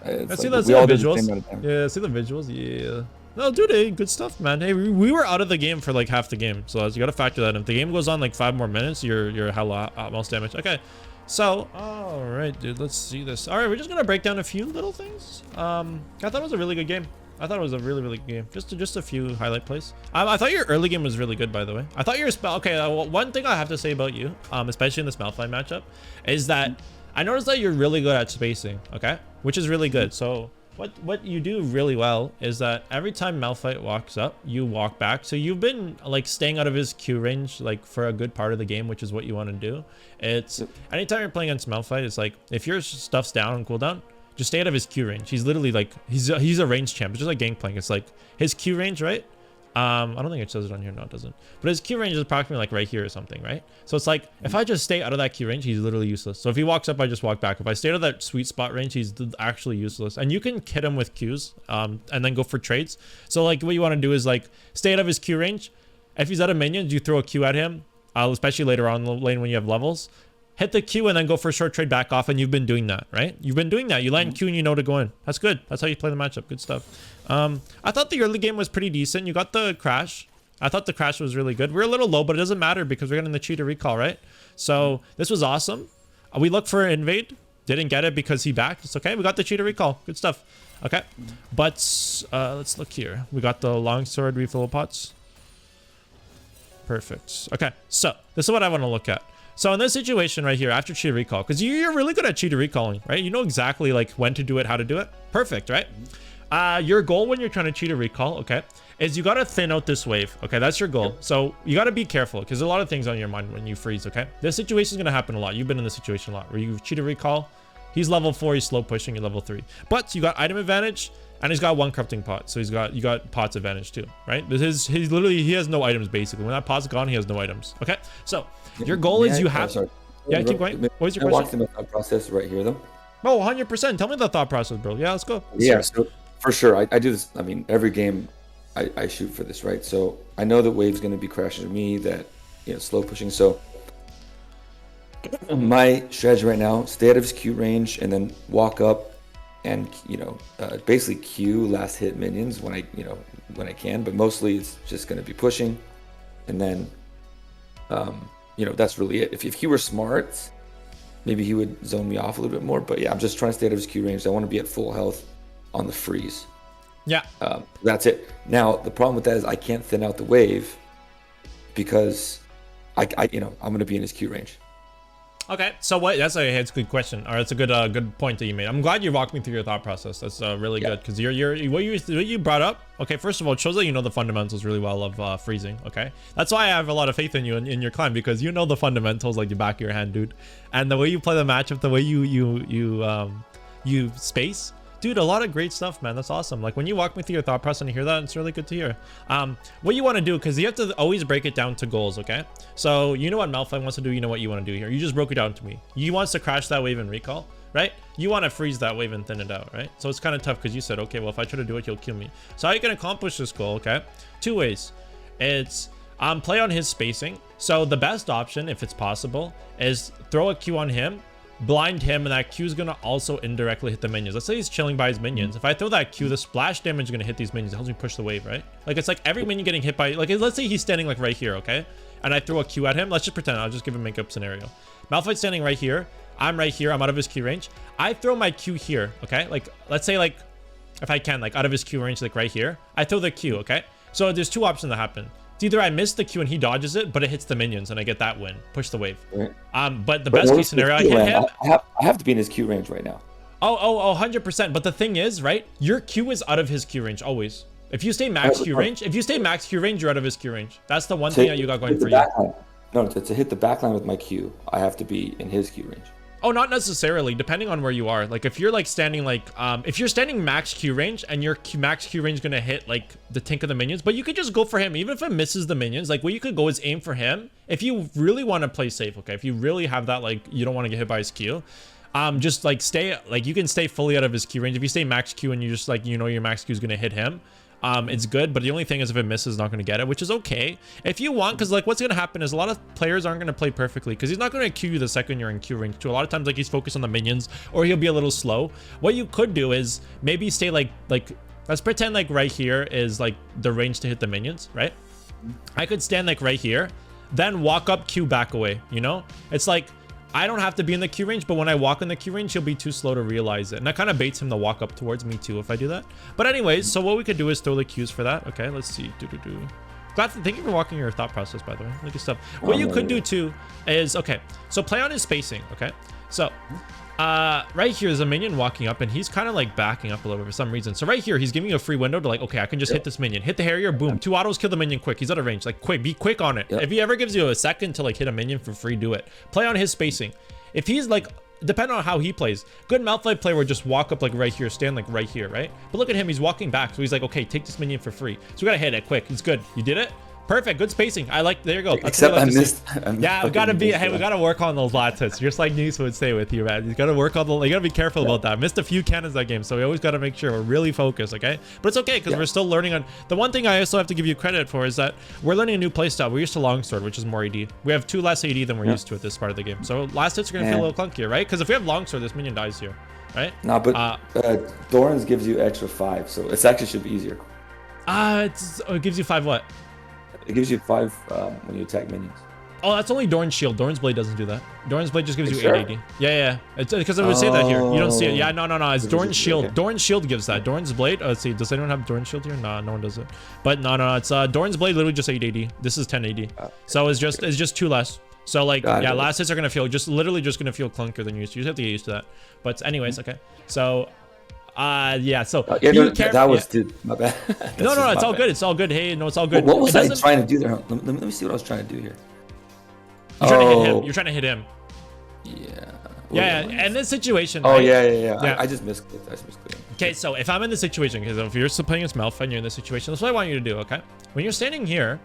Let's see the visuals. Yeah, see the visuals. Yeah. No, dude, hey, good stuff, man. Hey, we were out of the game for like half the game, so you got to factor that in. If the game goes on like 5 more minutes, you're hella most damage. Okay, so all right, dude, let's see this. All right, we're just gonna break down a few little things. I thought it was a really good game. I thought it was a really good game. Just a few highlight plays. I thought your early game was really good, by the way. I thought your spell. Okay, one thing I have to say about you, especially in this Malphite matchup, is that I noticed that you're really good at spacing. Okay, which is really good. So what you do really well is that every time Malphite walks up, you walk back. So you've been like staying out of his Q range like for a good part of the game, which is what you want to do. It's anytime you're playing against Malphite, it's like if your stuff's down on cooldown, just stay out of his Q range. He's literally like he's a range champ. It's just like Gangplank. It's like his Q range, right? I don't think it says it on here. No, it doesn't. But his Q range is approximately like right here or something, right? So it's like if I just stay out of that Q range, he's literally useless. So if he walks up, I just walk back. If I stay out of that sweet spot range, he's actually useless. And you can kit him with Qs, and then go for trades. So like what you want to do is like stay out of his Q range. If he's out of minions, you throw a Q at him, especially later on in the lane when you have levels. Hit the Q and then go for a short trade back off, and you've been doing that, right? You've been doing that. You land Q and you know to go in. That's good. That's how you play the matchup. Good stuff. I thought the early game was pretty decent. You got the crash. I thought the crash was really good. We're a little low, but it doesn't matter because we're getting the cheater recall, right? So this was awesome. We looked for an invade. Didn't get it because he backed. It's okay. We got the cheater recall. Good stuff. Okay. But let's look here. We got the longsword refill pots. Perfect. Okay. So this is what I want to look at. So in this situation right here, after cheater recall, because you're really good at cheater recalling, right? You know exactly like when to do it, how to do it. Perfect, right? Your goal when you're trying to cheater recall, okay, is you got to thin out this wave. Okay, that's your goal. So you got to be careful because there's a lot of things on your mind when you freeze, okay? This situation is going to happen a lot. You've been in this situation a lot where you cheater recall. He's level 4, he's slow pushing, you're level 3. But you got item advantage, and he's got one corrupting pot. So you got pots advantage too, right? He has no items basically. When that pot's gone, he has no items. Okay, so your goal is you have. Sorry. Yeah, keep going. What was your question? Walk through the process right here, though. Oh, 100%. Tell me the thought process, bro. Yeah, let's go. Yeah, so for sure, I do this. I mean, every game I shoot for this, right? So I know that wave's going to be crashing to me, that slow pushing. So my strategy right now: stay out of his Q range, and then walk up, and basically Q last hit minions when I can. But mostly it's just going to be pushing, and then that's really it. If he were smart, maybe he would zone me off a little bit more. But yeah, I'm just trying to stay out of his Q range. I want to be at full health on the freeze. Yeah. That's it. Now the problem with that is I can't thin out the wave because I'm going to be in his Q range. Okay, so that's a good question, or it's a good point that you made. I'm glad you walked me through your thought process. That's really good because what you brought up. Okay, first of all, it shows that you know the fundamentals really well of freezing. Okay, that's why I have a lot of faith in you in your climb, because you know the fundamentals like the back of your hand, dude. And the way you play the matchup, the way you space. Dude, a lot of great stuff, man. That's awesome. Like when you walk me through your thought process and you hear that, it's really good to hear. What you want to do, because you have to always break it down to goals, okay? So you know what Malphite wants to do, you know what you want to do here. You just broke it down to me. You wants to crash that wave and recall, right? You want to freeze that wave and thin it out, right? So it's kind of tough because you said, okay, well, if I try to do it, you'll kill me. So how you can accomplish this goal, okay? 2 ways. It's play on his spacing. So the best option, if it's possible, is throw a Q on him, blind him, and that Q is gonna also indirectly hit the minions. Let's say he's chilling by his minions. If I throw that Q, the splash damage is gonna hit these minions. It helps me push the wave, right? Like it's like every minion getting hit by, like let's say he's standing like right here, okay? And I throw a Q at him. Let's just pretend. I'll just give a makeup scenario. Malphite's standing right here. I'm right here. I'm out of his Q range. I throw my Q here, okay? Like let's say like if I can, like out of his Q range, like right here. I throw the Q, okay? So there's 2 options that happen. It's either I miss the Q and he dodges it, but it hits the minions and I get that win. Push the wave. Right. But the best case scenario, I hit him. I have to be in his Q range right now. Oh, 100%. But the thing is, right? Your Q is out of his Q range always. If you stay max Q range, you're out of his Q range. That's the one thing that you got going for you. No, to hit the backline with my Q, I have to be in his Q range. Oh, not necessarily, depending on where you are. Like if you're like standing like if you're standing max Q range and your max Q range is gonna hit like the tank of the minions, but you could just go for him even if it misses the minions. Like what you could go is aim for him if you really want to play safe. Okay, if you really have that, like you don't want to get hit by his Q, just like stay, like you can stay fully out of his Q range. If you stay max Q and you just like your max Q is gonna hit him, it's good. But the only thing is if it misses, not going to get it, which is okay if you want, because like what's going to happen is a lot of players aren't going to play perfectly because he's not going to Q you the second you're in Q range too. A lot of times like he's focused on the minions or he'll be a little slow. What you could do is maybe stay like let's pretend like right here is like the range to hit the minions, right? I could stand like right here, then walk up, Q back away. It's like I don't have to be in the Q range, but when I walk in the Q range, he'll be too slow to realize it. And that kind of baits him to walk up towards me too if I do that. But anyways, so what we could do is throw the Qs for that. Okay, let's see. Thank you for walking your thought process, by the way. Look at stuff. What you could do too is, okay, so play on his spacing, okay? So right here is a minion walking up, and he's kind of like backing up a little bit for some reason. So right here, he's giving you a free window to like, okay, I can just hit this minion. Hit the Harrier, boom. 2 autos, kill the minion quick. He's out of range. Like, quick, be quick on it. If he ever gives you a second to like hit a minion for free, do it. Play on his spacing. If he's like, depending on how he plays, good Malphite player would just walk up like right here, stand like right here, right? But look at him, he's walking back. So he's like, okay, take this minion for free. So we gotta hit it quick. It's good. You did it? Perfect, good spacing. I like, there you go. That's Except I missed. Yeah, we gotta be, hey, we gotta work on those lats hits. Just like Nice would say with you, man. You gotta work on you gotta be careful about that. Missed a few cannons that game, so we always gotta make sure we're really focused, okay? But it's okay, because we're still learning on, the one thing I also have to give you credit for is that we're learning a new playstyle. We're used to longsword, which is more AD. We have 2 less AD than we're used to at this part of the game. So last hits are gonna feel a little clunkier, right? Because if we have longsword, this minion dies here, right? No, but Thorns gives you extra 5, so it actually should be easier. It gives you 5 what? It gives you 5 when you attack minions. Oh, that's only Doran's shield. Doran's blade doesn't do that. Doran's blade just gives you sure? 8 AD. Yeah. It's because it would say that here. You don't see it. Yeah, no. It's Doran's shield. Okay. Doran's shield gives that. Doran's blade. Let's see. Does anyone have Doran's shield here? Nah, no one does it. But no. It's Doran's blade literally just 8 AD. This is 10 AD. So it's just 2 less. So like, last hits are gonna feel literally just gonna feel clunkier than you used to. You just have to get used to that. But anyways, okay. So. Yeah, so that was dude, my bad. no, it's all good. It's all good. Hey, no, it's all good. What was I trying to do there? Let me see what I was trying to do here. You're trying to hit him. You're trying to hit him. Yeah. In this situation. Oh, right? yeah. I just misclicked. Okay, so if I'm in this situation, because if you're still playing against Malphite and you're in this situation, that's what I want you to do, okay? When you're standing here,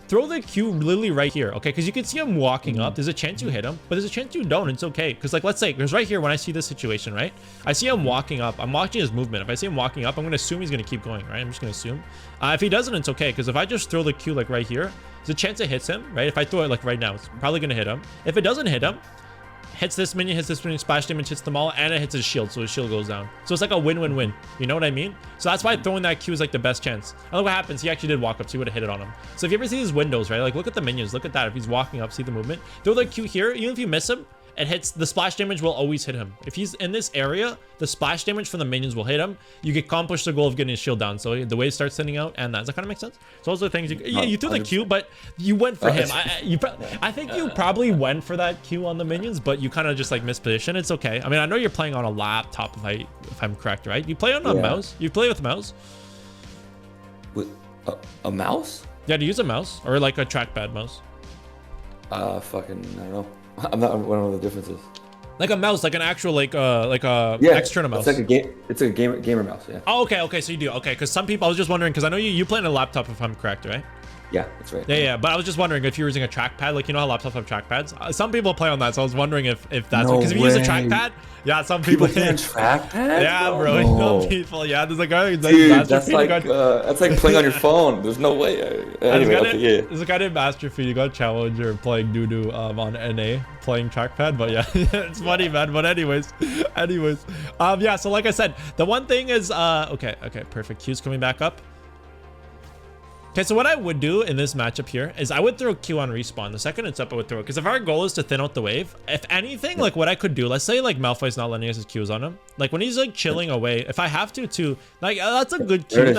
throw the Q literally right here, okay? Because you can see him walking up. There's a chance you hit him, but there's a chance you don't. It's okay. Because like, let's say, because right here, when I see this situation, right? I see him walking up. I'm watching his movement. If I see him walking up, I'm going to assume he's going to keep going, right? I'm just going to assume. If he doesn't, it's okay. Because if I just throw the Q like right here, there's a chance it hits him, right? If I throw it like right now, it's probably going to hit him. If it doesn't hit him, hits this minion, splash damage, hits them all, and it hits his shield, so his shield goes down. So it's like a win-win-win. You know what I mean? So that's why throwing that Q is like the best chance. And look what happens. He actually did walk up, so he would have hit it on him. So if you ever see these windows, right? Like look at the minions. Look at that. If he's walking up, see the movement. Throw the Q here. Even if you miss him, it hits the splash damage will always hit him. If he's in this area, the splash damage from the minions will hit him. You can accomplish the goal of getting his shield down. So the wave starts thinning out, and that. Does that kind of make sense? So those are the things you threw the Q, but you went for him. I think you probably went for that Q on the minions, but you kind of just like mispositioned. It's okay. I mean, I know you're playing on a laptop, if I'm correct, right? You play on a mouse. You play with a mouse. With a mouse? Yeah, to use a mouse or like a trackpad mouse. Fucking I don't know. I'm not one of the differences. Like a mouse, like an actual like external mouse. It's like a game. It's a gamer mouse. Yeah. Oh, okay. So you do. Okay, because some people, I was just wondering, because I know you play on a laptop, if I'm correct, right? Yeah, that's right. Yeah. But I was just wondering if you're using a trackpad, like you know how laptops have trackpads. Some people play on that, so I was wondering if that's because if you use a trackpad, yeah, some people play on trackpads. Yeah, bro. No. Some people, yeah. There's a guy. Dude, that's like playing on your phone. There's no way. Anyway, there's a guy named Master Feed. He got Challenger playing doo on NA playing trackpad, but yeah, it's funny, man. But anyways, yeah. So like I said, the one thing is, okay, perfect. Q's coming back up. Okay, so what I would do in this matchup here is I would throw Q on respawn. The second it's up, I would throw it. Because if our goal is to thin out the wave, if anything, like what I could do, let's say like Malphite's not letting us his Qs on him. Like when he's like chilling away, if I have to like that's a good Q.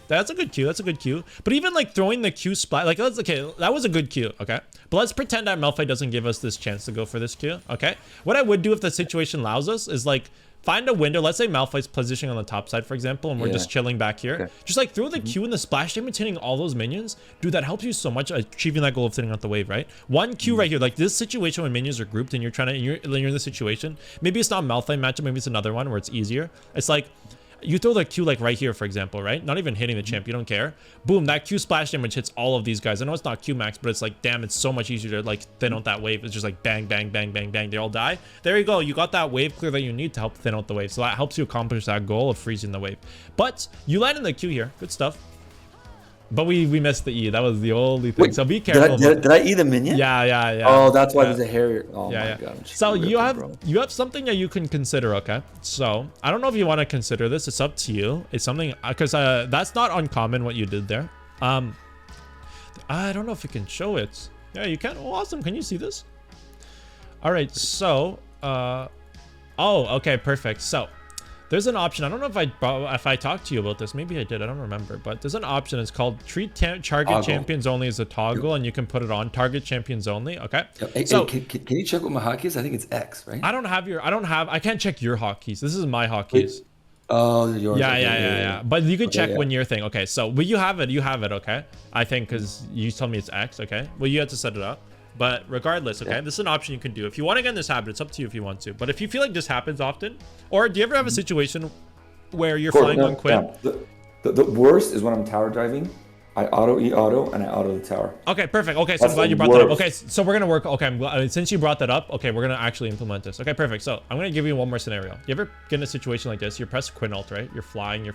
That's a good Q. But even like throwing the Q splat, like that's okay. That was a good Q. Okay, but let's pretend that Malphite doesn't give us this chance to go for this Q. Okay, what I would do if the situation allows us is like find a window. Let's say Malphite's positioning on the top side, for example, and we're just chilling back here. Okay. Just like throw the Q and the splash damage hitting all those minions. Dude, that helps you so much achieving that goal of thinning out the wave, right? One Q right here, like this situation when minions are grouped and you're in this situation. Maybe it's not Malphite matchup, maybe it's another one where it's easier. It's like you throw the Q like right here, for example, right? Not even hitting the champ, you don't care. Boom, that Q splash damage hits all of these guys. I know it's not Q max, but it's like, damn, it's so much easier to like thin out that wave. It's just like bang, bang, bang, bang, bang. They all die. There you go. You got that wave clear that you need to help thin out the wave. So that helps you accomplish that goal of freezing the wave. But you land in the Q here. Good stuff. But we missed the E. That was the only thing. Wait, so be careful. Did I E the minion? Yeah. Oh, that's why there's a Harrier. Oh my god. So you have something that you can consider. Okay. So I don't know if you want to consider this. It's up to you. It's something because that's not uncommon what you did there. I don't know if you can show it. Yeah, you can. Oh, awesome. Can you see this? All right. So oh, okay, perfect. So There's an option. I don't know if I talked to you about this. Maybe I did. I don't remember. But there's an option. It's called treat target champions only as a toggle, and you can put it on target champions only. Okay. Hey, so can you check what my hotkeys? I think it's X, right? I can't check your hotkeys. This is my hotkeys. Oh, yours. Yeah. But you can check when your thing. Okay. So, but you have it. Okay. I think because you told me it's X. Okay. Well, you have to set it up. But regardless, okay, this is an option you can do. If you want to get in this habit, it's up to you if you want to. But if you feel like this happens often, or do you ever have a situation where you're flying on Quinn? The worst is when I'm tower diving. I auto and I auto the tower. Okay, perfect. Okay, so I'm glad you brought that up. Okay, so we're gonna work. Okay, since you brought that up, okay, we're gonna actually implement this. Okay, perfect. So I'm gonna give you one more scenario. You ever get in a situation like this? You press Quinn alt, right? You're flying.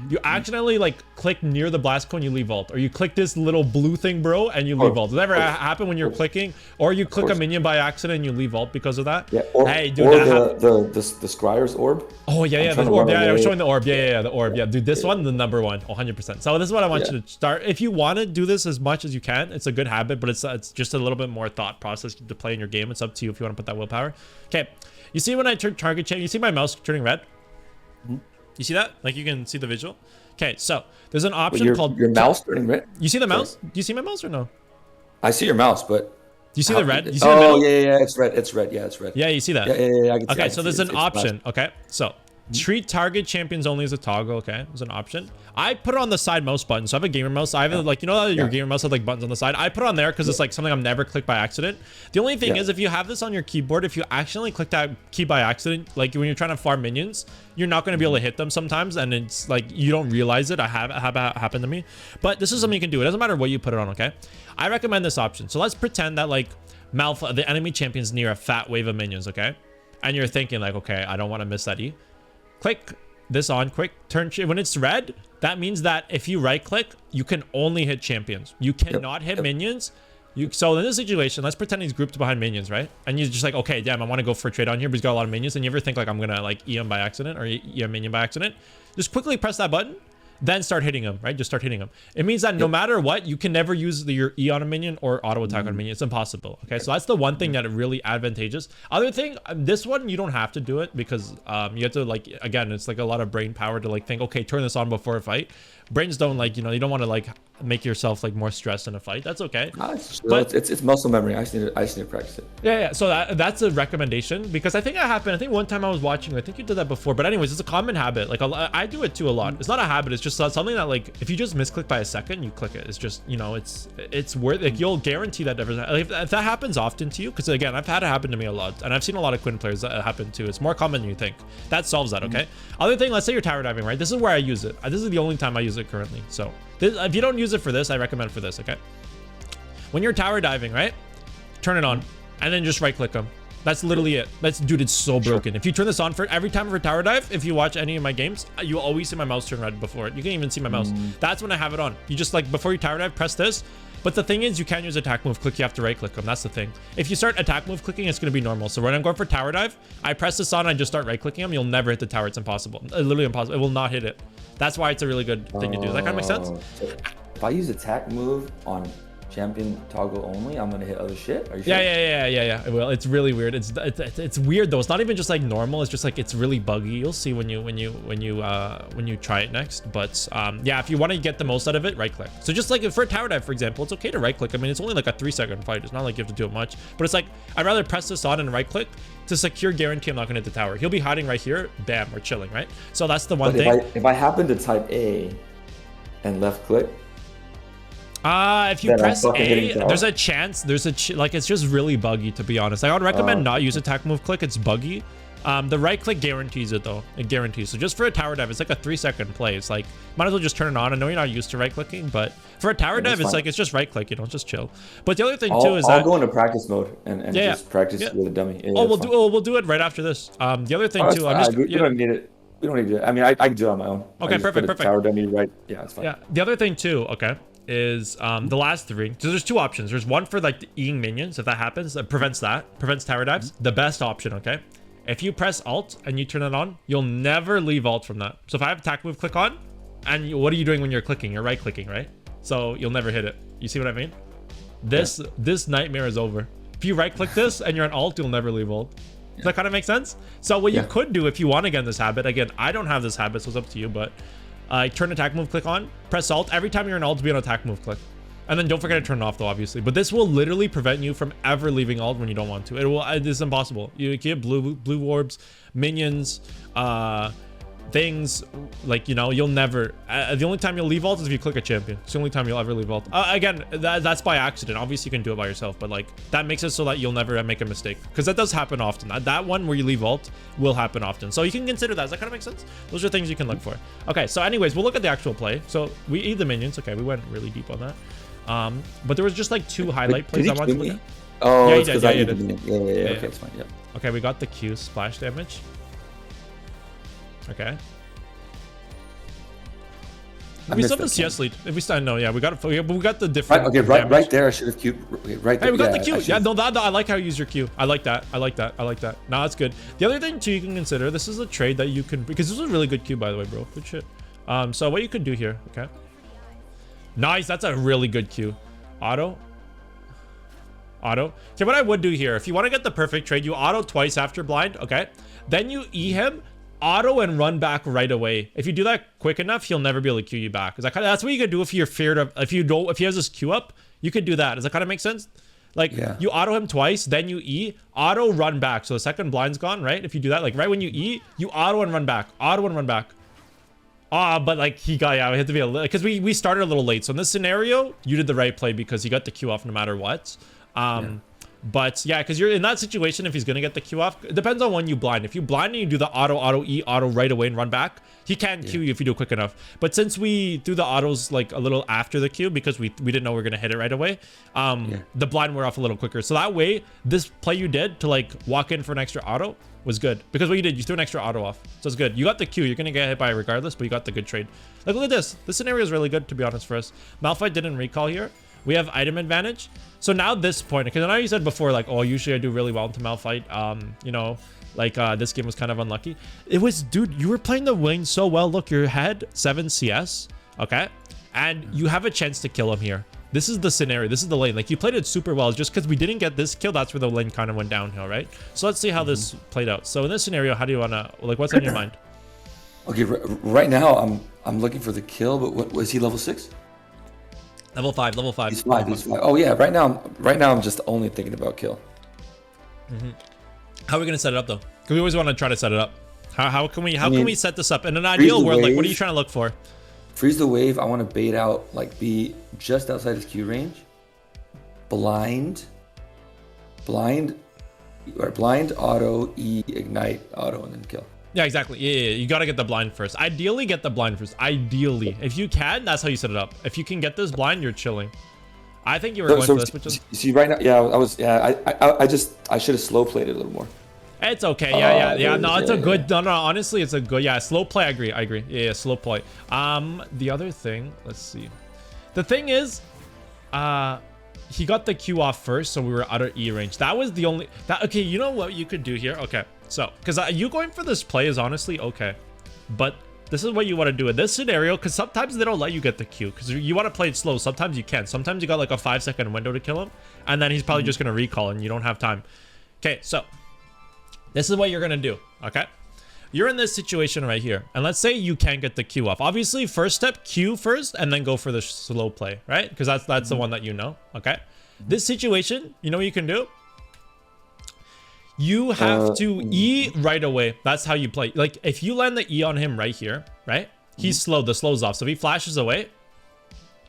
You accidentally like click near the blast cone, you leave alt, or you click this little blue thing, bro, and you leave alt. Does that ever happen when you're clicking, or you click a minion by accident and you leave alt because of that? Yeah. Or, hey, dude, or the Scryer's orb. Oh yeah, the orb. Yeah, I was showing the orb. Yeah, the orb. Yeah, dude, this one, the number one, 100%. So this is what I want you to start. If you want to do this as much as you can, it's a good habit, but it's just a little bit more thought process to play in your game. It's up to you if you want to put that willpower. Okay, you see when I turn target change, you see my mouse turning red. You see that? Like you can see the visual. Okay, so there's an option called your mouse turning red. You see the mouse? Do you see my mouse or no? I see your mouse, but do you see the red? You see the middle? Yeah, it's red. It's red. Yeah, it's red. Yeah, you see that? Yeah. I can okay, so there's an option. Okay, so treat target champions only as a toggle. Okay, there's an option. I put it on the side mouse button. So I have a gamer mouse. I have like, you know, your gamer mouse has like buttons on the side. I put it on there because it's like something I've never clicked by accident. The only thing is if you have this on your keyboard, if you accidentally click that key by accident, like when you're trying to farm minions, you're not going to be able to hit them sometimes. And it's like, you don't realize it. I have happened to me, but this is something you can do. It doesn't matter what you put it on. Okay. I recommend this option. So let's pretend that like the enemy champion's near a fat wave of minions. Okay. And you're thinking like, okay, I don't want to miss that E. Click this on quick turn. When it's red, that means that if you right click, you can only hit champions. You cannot hit minions. So in this situation, let's pretend he's grouped behind minions, right? And you're just like, okay, damn, I want to go for a trade on here, but he's got a lot of minions. And you ever think like, I'm gonna like EM by accident or EM minion by accident? Just quickly press that button, then start hitting him, right? Just start hitting him. It means that no matter what, you can never use your E on a minion or auto attack on a minion. It's impossible. Okay, so that's the one thing that is really advantageous. Other thing, this one, you don't have to do it because you have to like, again, it's like a lot of brain power to like think, okay, turn this on before a fight. Brains don't like, you know, you don't want to like make yourself like more stressed in a fight. That's okay. But it's muscle memory. I just need to practice it. Yeah. So that's a recommendation because I think it happened. I think one time I was watching, I think you did that before, but anyways, it's a common habit. Like I do it too a lot. It's not a habit. It's just something that like, if you just misclick by a second, you click it. It's just, you know, it's worth like you'll guarantee that if that happens often to you, because again, I've had it happen to me a lot and I've seen a lot of Quinn players that happen too. It's more common than you think. That solves that. Okay. Other thing, let's say you're tower diving, right? This is where I use it. This is the only time I use it currently. So if you don't use it for this, I recommend for this. Okay, when you're tower diving, right, turn it on and then just right click them. That's literally it. Dude, it's so broken. If you turn this on for every time for tower dive, if you watch any of my games, you'll always see my mouse turn red before it. You can't even see my mouse. That's when I have it on. You just like before you tower dive, press this. But the thing is, you can't use attack move click. You have to right click them. That's the thing. If you start attack move clicking, it's going to be normal. So when I'm going for tower dive, I press this on, I just start right clicking them. You'll never hit the tower. It's impossible. Literally impossible. It will not hit it. That's why it's a really good thing to do. Does that kind of make sense? So if I use attack move on champion toggle only, I'm gonna hit other shit. Are you sure? Yeah. It will. It's really weird. It's weird though. It's not even just like normal. It's just like it's really buggy. You'll see when you try it next. But yeah, if you want to get the most out of it, right click. So just like for a tower dive, for example, it's okay to right click. I mean, it's only like a 3-second fight. It's not like you have to do it much. But it's like I'd rather press this on and right click to secure guarantee I'm not gonna hit the tower. He'll be hiding right here. Bam, we're chilling, right? So that's the one thing. If I happen to type A and left click. If you press A, there's a chance, like it's just really buggy to be honest. I would recommend not use attack move click. It's buggy. The right click guarantees it though. It guarantees. So just for a tower dive, it's like a 3-second play. It's like might as well just turn it on. I know you're not used to right clicking, but for a tower dive, it's like it's just right click. You know, just chill. But the other thing too is I'll go into practice mode and just practice with a dummy. Yeah, we'll do it right after this. The other thing too, we don't need it. We don't need it. I mean, I can do it on my own. Okay, perfect. Tower dummy right. Yeah, it's fine. Yeah. The other thing too. Okay. Is the last three. So there's two options. There's one for like the eing minions. If that happens, that prevents tower dives. The best option, okay? If you press alt and you turn it on, you'll never leave alt from that. So if I have attack move click on, and what are you doing when you're clicking? You're right clicking, right? So you'll never hit it. You see what I mean? This nightmare is over. If you right click this and you're on alt, you'll never leave alt. Does that kind of make sense? So what you Yeah. could do if you want to get in this habit, again, I don't have this habit, so it's up to you, but turn attack move click on, press alt. Every time you're in alt, be on attack move click. And then don't forget to turn it off though, obviously. But this will literally prevent you from ever leaving alt when you don't want to. It will. It's impossible. You get blue orbs, minions, things like, you know, you'll never. The only time you'll leave alt is if you click a champion. It's the only time you'll ever leave alt. Again, that's by accident. Obviously, you can do it by yourself, but like that makes it so that you'll never make a mistake, because that does happen often. That one where you leave alt will happen often. So you can consider that. Does that kind of make sense? Those are things you can look for. Okay, so anyways, we'll look at the actual play. So we eat the minions. Okay, we went really deep on that. But there was just like 2 highlight plays I wanted to look at. Oh, Yeah, it's he because did, I yeah, he did. did. Yeah. Yeah. Okay, it's fine. Yeah. Okay, we got the Q splash damage. Okay. I We missed still have the that CS lead. If we stand, no, yeah, we got it. We got the different. Right, okay, damage. right there. I should have queued. Okay, right there. Hey, we got yeah, the Q. I Yeah, should've- no, that I like how you use your Q. I like that. I like that. I like that. No, that's good. The other thing too you can consider. This is a trade that you can, because this is a really good Q, by the way, bro. Good shit. So what you could do here, okay? Nice. That's a really good Q. Auto. Okay, what I would do here, if you want to get the perfect trade, you auto twice after blind, okay? Then you E him, auto and run back right away. If you do that quick enough, he'll never be able to Q you back. That's what you could do if you're feared of, if he has this Q up, you could do that. Does that kind of make sense? Like, Yeah. you auto him twice, then you E, auto run back. So the second blind's gone, right? If you do that, like right when you E, you auto and run back. But like we had to be a little, because we started a little late. So in this scenario, you did the right play because he got the Q off no matter what. But yeah, because you're in that situation, if he's gonna get the Q off, it depends on when you blind. If you blind and you do the auto E auto right away and run back, he can't Q you if you do it quick enough. But since we do the autos like a little after the Q, because we didn't know we were gonna hit it right away, the blind wore off a little quicker. So that way, this play you did to like walk in for an extra auto was good, because what you did, you threw an extra auto off. So it's good. You got the Q. You're gonna get hit by it regardless, but you got the good trade. Like, look at this. This scenario is really good, to be honest, for us. Malphite didn't recall here. We have item advantage. So now this point, because I know you said before, like, oh, usually I do really well into Malphite. You know, like this game was kind of unlucky. It was, dude, you were playing the lane so well. Look, you had 7 CS, okay? And you have a chance to kill him here. This is the scenario. This is the lane. Like, you played it super well. Just because we didn't get this kill, that's where the lane kind of went downhill, right? So let's see how this played out. So in this scenario, how do you want to, like, what's on your mind? Okay, right now I'm looking for the kill, but what was he, level 6? Level 5. He's 5. He's 5. Oh yeah, right now I'm just only thinking about kill. How are we gonna set it up though? Because we always want to try to set it up. How can we can we set this up in an freeze ideal the world? Like, what are wave. you trying to look for? Freeze the wave. I want to bait out, like be just outside his Q range. Blind, auto, E, ignite, auto, and then kill. Yeah, exactly. Yeah. You gotta get the blind first. Ideally, get the blind first. Ideally, if you can, that's how you set it up. If you can get this blind, you're chilling. I think you were going for this, which is. See right now, yeah, I was, yeah, I should have slow played it a little more. It's okay. Yeah. No, it's a good. No. Honestly, it's a good. Yeah, slow play. I agree. Yeah, slow play. The other thing. Let's see. The thing is, he got the Q off first, so we were out of E range. That was the only. Okay, you know what you could do here? Okay, so because you going for this play is honestly okay, but this is what you want to do in this scenario, because sometimes they don't let you get the Q because you want to play it slow. Sometimes you can. Sometimes you got like a 5-second window to kill him, and then he's probably just gonna recall and you don't have time. Okay, so this is what you're gonna do. Okay, you're in this situation right here, and let's say you can't get the Q off. Obviously, first step, Q first, and then go for the slow play, right? Because that's the one that you know. Okay, this situation, you know what you can do? You have to E right away. That's how you play. Like, if you land the E on him right here, right? He's slow. The slow's off. So if he flashes away,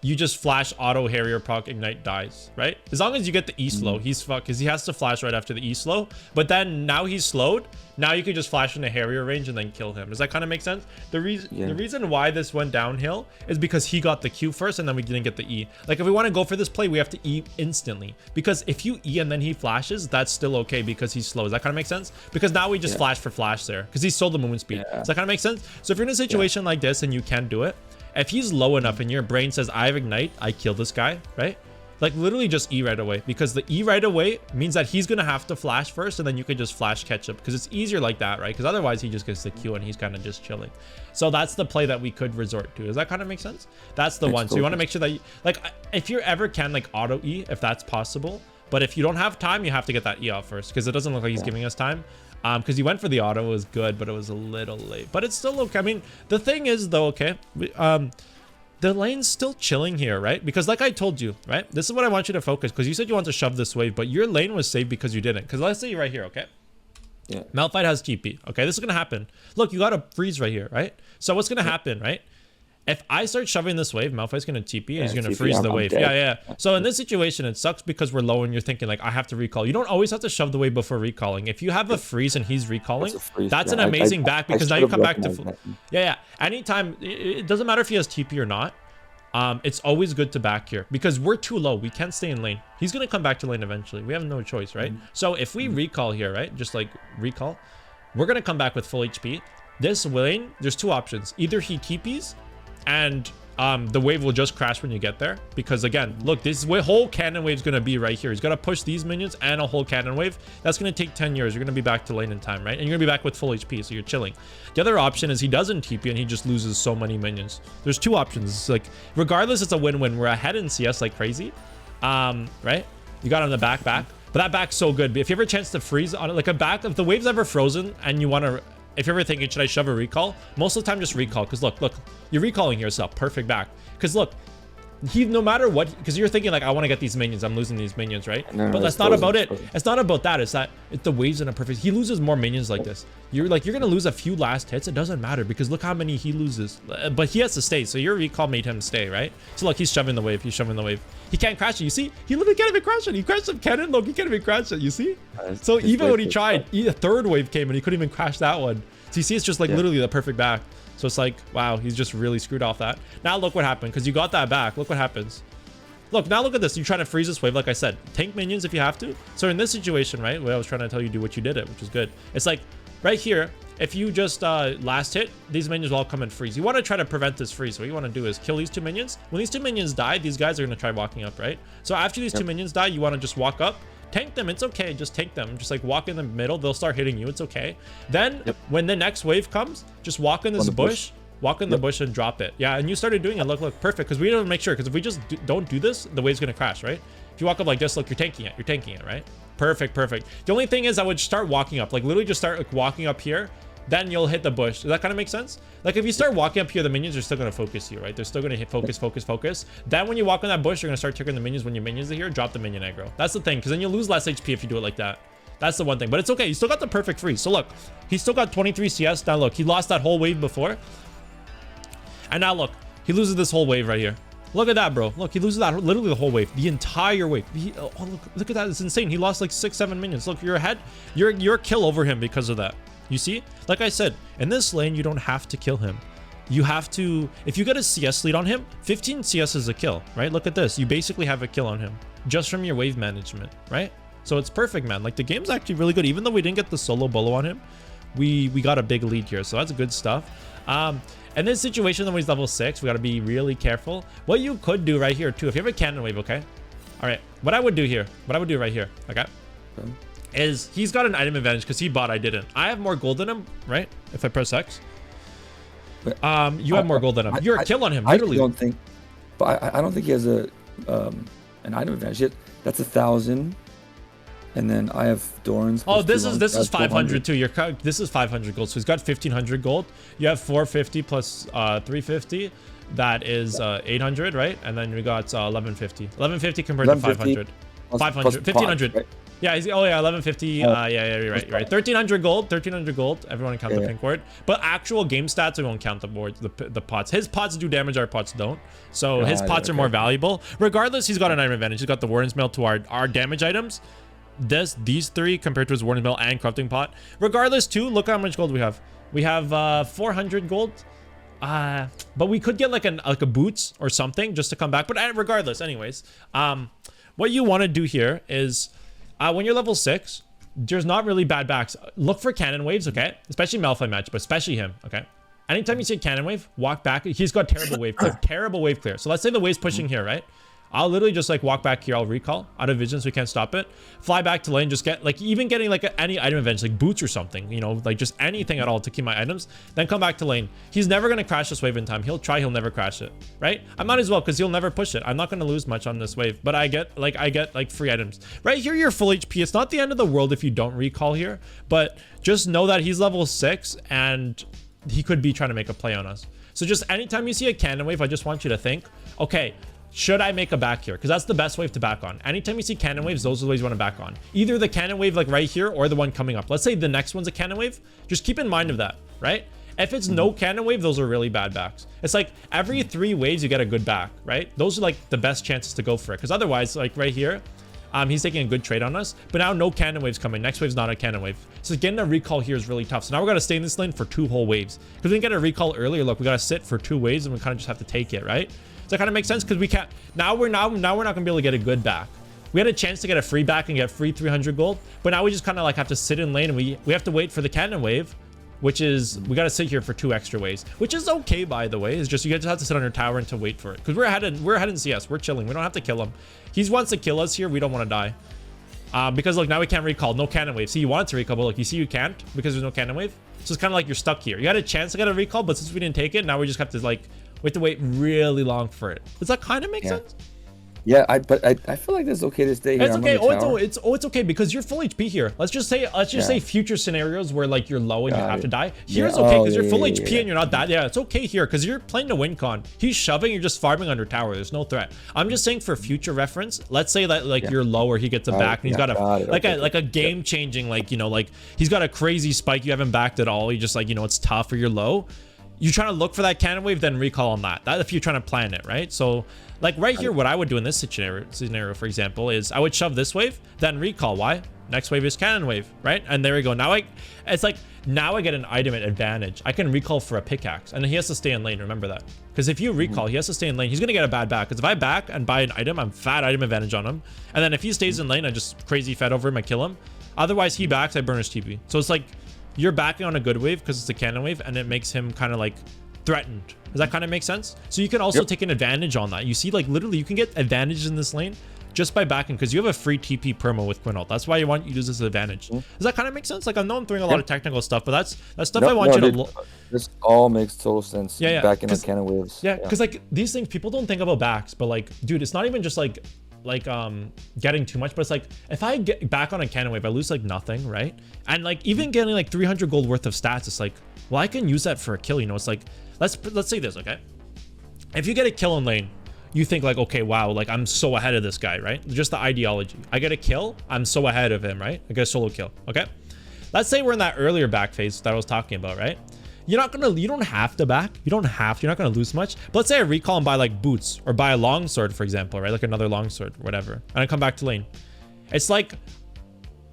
you just flash auto Harrier proc ignite dies, right? As long as you get the E slow, he's fucked because he has to flash right after the E slow. But then now he's slowed. Now you could just flash into Harrier range and then kill him. Does that kind of make sense? The reason why this went downhill is because he got the Q first and then we didn't get the E. Like, if we want to go for this play, we have to E instantly, because if you E and then he flashes, that's still okay because he's slow. Does that kind of make sense? Because now we just flash for flash there because he sold the movement speed. Does that kind of make sense? So if you're in a situation like this and you can't do it, if he's low enough and your brain says, I have ignite, I kill this guy, right? Like, literally just E right away, because the E right away means that he's going to have to flash first and then you could just flash catch up, because it's easier like that, right? Because otherwise he just gets the Q and he's kind of just chilling. So that's the play that we could resort to. Does that kind of make sense? That's the one. So you want to make sure that, like, if you ever can, like, auto E, if that's possible. But if you don't have time, you have to get that E off first, because it doesn't look like he's giving us time. Because he went for the auto, it was good, but it was a little late. But it's still okay. I mean, the thing is though, okay, the lane's still chilling here, right? Because like I told you, right? This is what I want you to focus, because you said you want to shove this wave, but your lane was saved because you didn't. Because let's say right here, okay? Yeah. Malphite has TP. Okay, this is gonna happen. Look, you got a freeze right here, right? So what's gonna happen, right? If I start shoving this wave, Malphite's gonna TP and he's gonna freeze the wave. Yeah. So in this situation, it sucks because we're low and you're thinking like, I have to recall. You don't always have to shove the wave before recalling. If you have a freeze and he's recalling, that's an amazing back, because now you come back to yeah. Anytime, it doesn't matter if he has TP or not. It's always good to back here because we're too low. We can't stay in lane. He's gonna come back to lane eventually. We have no choice, right? So if we recall here, right, just like recall, we're gonna come back with full HP. This lane, there's two options. Either he TPs and the wave will just crash when you get there, because again, look, this whole cannon wave is going to be right here. He's got to push these minions and a whole cannon wave. That's going to take 10 years. You're going to be back to lane in time, right? And you're going to be back with full HP, so you're chilling. The other option is he doesn't TP and he just loses so many minions. There's two options. It's like, regardless, it's a win-win. We're ahead in CS like crazy, right? You got on the back, but that back's so good. But if you have a chance to freeze on it, like a back, if the wave's ever frozen and you want to, if you're ever thinking, should I shove a recall? Most of the time, just recall. Because look, you're recalling here, so perfect back. Because look, he, no matter what, because you're thinking like, I want to get these minions, I'm losing these minions, right? But that's not about it. It's not about that. It's that the waves in a perfect, he loses more minions like this. You're gonna lose a few last hits. It doesn't matter because look how many he loses. But he has to stay, so your recall made him stay, right? So look, he's shoving the wave. He can't crash it. You see, he literally can't even crash it. He crashed some cannon. Look, he can't even crash it. You see? So even when he tried, a third wave came and he couldn't even crash that one. So you see, it's just like literally the perfect back. So it's like, wow, he's just really screwed off that. Now look what happened, because you got that back. Look what happens. Look, now look at this. You're trying to freeze this wave, like I said. Tank minions if you have to. So in this situation, right, where I was trying to tell you do what you did it, which is good. It's like right here, if you just last hit, these minions will all come and freeze. You want to try to prevent this freeze. What you want to do is kill these two minions. When these two minions die, these guys are going to try walking up, right? So after these two minions die, you want to just walk up. Tank them, it's okay, just tank them, just like walk in the middle, they'll start hitting you, it's okay. Then when the next wave comes, just walk in this bush, walk in the bush and drop it. Yeah, and you started doing it. Look, perfect, because we don't make sure, because if we just don't do this, the wave's gonna crash, right? If you walk up like this, look, you're tanking it, right? Perfect. The only thing is I would start walking up, like literally just start like walking up here, then you'll hit the bush. Does that kind of make sense? Like if you start walking up here, the minions are still going to focus you, right? They're still going to hit focus. Then when you walk on that bush, you're going to start triggering the minions. When your minions are here, drop the minion aggro. That's the thing, because then you'll lose less HP if you do it like that. That's the one thing, but it's okay. You still got the perfect freeze. So look, he still got 23 CS. Now look, he lost that whole wave before. And now look, he loses this whole wave right here. Look at that, bro. Look, he loses that, literally the whole wave, the entire wave. Look at that. It's insane. He lost like 6-7 minions. Look, you're ahead. You're a kill over him because of that. You see, like I said, in this lane, you don't have to kill him. You have to, if you get a CS lead on him, 15 CS is a kill, right? Look at this. You basically have a kill on him just from your wave management, right? So it's perfect, man. Like the game's actually really good. Even though we didn't get the solo bolo on him, we got a big lead here. So that's good stuff. In this situation, when he's level 6, we got to be really careful. What you could do right here too, if you have a cannon wave, okay? All right, what I would do right here, okay? Is he's got an item advantage because he bought, I didn't. I have more gold than him, right? If I press X. You have more gold than him. You're a kill on him, literally. I don't think, but I don't think he has a an item advantage. That's 1,000, and then I have Doran's. Oh, this is 500 too. This is 500 gold. So he's got 1,500 gold. You have 450 plus 350. That is 800, right? And then we got 1150. 1150 compared to 500. 500, 1,500. Right? Yeah, 1150. Yeah, you're right. 1,300 gold. Everyone count the pink word. But actual game stats, we won't count the boards, the pots. His pots do damage, our pots don't. So his pots are more valuable. Regardless, he's got an item advantage. He's got the Warden's Mail to our damage items. These three compared to his Warden's Mail and Corrupting Pot. Regardless, too, look how much gold we have. We have 400 gold. But we could get like a boots or something just to come back. But regardless, anyways, what you want to do here is when you're level 6, there's not really bad backs. Look for cannon waves, okay? Especially Malphite match, but especially him, okay? Anytime you see a cannon wave, walk back. He's got terrible wave clear. So let's say the wave's pushing here, right? I'll literally just like walk back here. I'll recall out of vision so we can't stop it. Fly back to lane. Just get like even getting like any item events like boots or something, you know, like just anything at all to keep my items. Then come back to lane. He's never going to crash this wave in time. He'll try. He'll never crash it. Right? I might as well because he'll never push it. I'm not going to lose much on this wave, but I get like free items. Right here, you're full HP. It's not the end of the world if you don't recall here, but just know that he's level 6 and he could be trying to make a play on us. So just anytime you see a cannon wave, I just want you to think, okay, should I make a back here? Because that's the best wave to back on. Anytime you see cannon waves, those are the waves you want to back on. Either the cannon wave like right here or the one coming up. Let's say the next one's a cannon wave. Just keep in mind of that, right? If it's no cannon wave, those are really bad backs. It's like every 3 waves, you get a good back, right? Those are like the best chances to go for it. Because otherwise, like right here, he's taking a good trade on us. But now no cannon waves coming. Next wave's not a cannon wave. So getting a recall here is really tough. So now we're going to stay in this lane for 2 whole waves. Because we didn't get a recall earlier. Look, we got to sit for 2 waves and we kind of just have to take it, right? Does that kind of make sense? Because we can't. Now we're not going to be able to get a good back. We had a chance to get a free back and get free 300 gold. But now we just kind of like have to sit in lane and we have to wait for the cannon wave, which is we got to sit here for 2 extra waves, which is okay, by the way. It's just you just have to sit on your tower and to wait for it. Because we're ahead in CS. We're chilling. We don't have to kill him. He wants to kill us here. We don't want to die. Because look, now we can't recall. No cannon wave. See, you wanted to recall, but look, you see you can't because there's no cannon wave. So it's kind of like you're stuck here. You had a chance to get a recall, but since we didn't take it, now we just have to like we have to wait really long for it. Does that kind of make sense? Yeah, but I feel like this is okay to stay here. It's okay. It's okay because you're full HP here. Let's just say future scenarios where like you're low and you have to die. Here's okay because you're full HP and you're not that. Yeah, it's okay here because you're playing to win con. He's shoving. You're just farming under tower. There's no threat. I'm just saying for future reference. Let's say that like you're low or he gets a back and he's got a game changing like you know like he's got a crazy spike. You haven't backed at all. You just like you know it's tough or you're low. You're trying to look for that cannon wave, then recall on that. That if you're trying to plan it, right? So like right here, what I would do in this scenario, for example, is I would shove this wave, then recall. Why? Next wave is cannon wave, right? And there we go. Now it's like now I get an item advantage. I can recall for a pickaxe, and he has to stay in lane. Remember that, because if you recall, he has to stay in lane. He's gonna get a bad back. Because if I back and buy an item, I'm fat item advantage on him. And then if he stays in lane, I just crazy fed over him. I kill him. Otherwise, he backs. I burn his TP. So it's like you're backing on a good wave because it's a cannon wave, and it makes him kind of like threatened. Does that kind of make sense? So you can also take an advantage on that. You see, like literally, you can get advantages in this lane just by backing because you have a free TP perma with QuinnAD. That's why you want you to use this advantage. Does that kind of make sense? Like I know I'm throwing a lot of technical stuff, but that's stuff I want you to. This all makes total sense. Yeah, backing on cannon waves. Yeah, because like these things people don't think about backs, but like, dude, it's not even just like getting too much, but it's like if I get back on a cannon wave, I lose like nothing, right? And like even getting like 300 gold worth of stats, it's like, well, I can use that for a kill. You know, it's like let's say this, okay? If you get a kill in lane, you think like, okay, wow, like I'm so ahead of this guy, right? Just the ideology. I get a kill, I'm so ahead of him, right? I get a solo kill, okay? Let's say we're in that earlier back phase that I was talking about, right? You don't have to back. You're not gonna lose much. But let's say I recall and buy like boots or buy a longsword, for example, right? Like another longsword, whatever. And I come back to lane. It's like,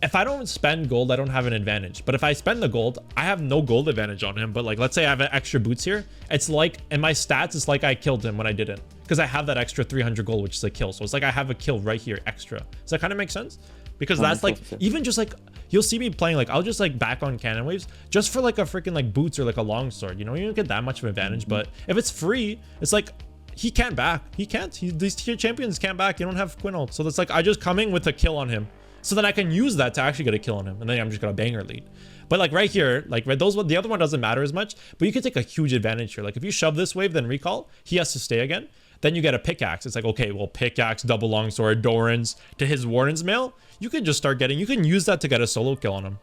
if I don't spend gold, I don't have an advantage. But if I spend the gold, I have no gold advantage on him. But like, let's say I have extra boots here. It's like, in my stats, it's like I killed him when I didn't. Because I have that extra 300 gold, which is a kill. So it's like I have a kill right here extra. Does that kind of make sense? Because that's like, even just like, you'll see me playing, like, I'll just like back on cannon waves just for like a freaking like boots or like a longsword. You know, you don't get that much of an advantage. But if it's free, it's like, he can't back. He can't. These tier champions can't back. You don't have QuinnAD. So that's like, I just coming with a kill on him. So then I can use that to actually get a kill on him. And then I'm just going to banger lead. But like right here, like the other one doesn't matter as much. But you can take a huge advantage here. Like if you shove this wave, then recall, he has to stay again. Then you get a pickaxe. It's like, okay, well, pickaxe, double longsword, Doran's to his Warden's mail. You can just start getting, you can use that to get a solo kill on him.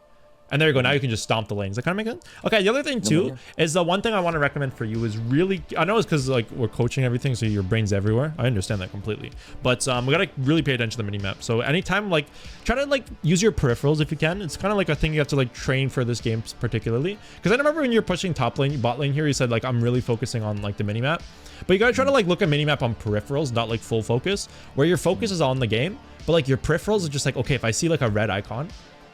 And there you go. Now you can just stomp the lanes. That kind of make sense? Okay, the other thing too is the one thing I want to recommend for you is really, I know it's because like we're coaching everything, so your brain's everywhere. I understand that completely. But we gotta really pay attention to the mini map. So anytime, like, try to like use your peripherals if you can. It's kind of like a thing you have to like train for this game particularly. Because I remember when you're pushing top lane, bot lane here, you said like I'm really focusing on like the mini map. But you gotta try to like look at mini map on peripherals, not like full focus, where your focus is on the game, but like your peripherals are just like, okay, if I see like a red icon,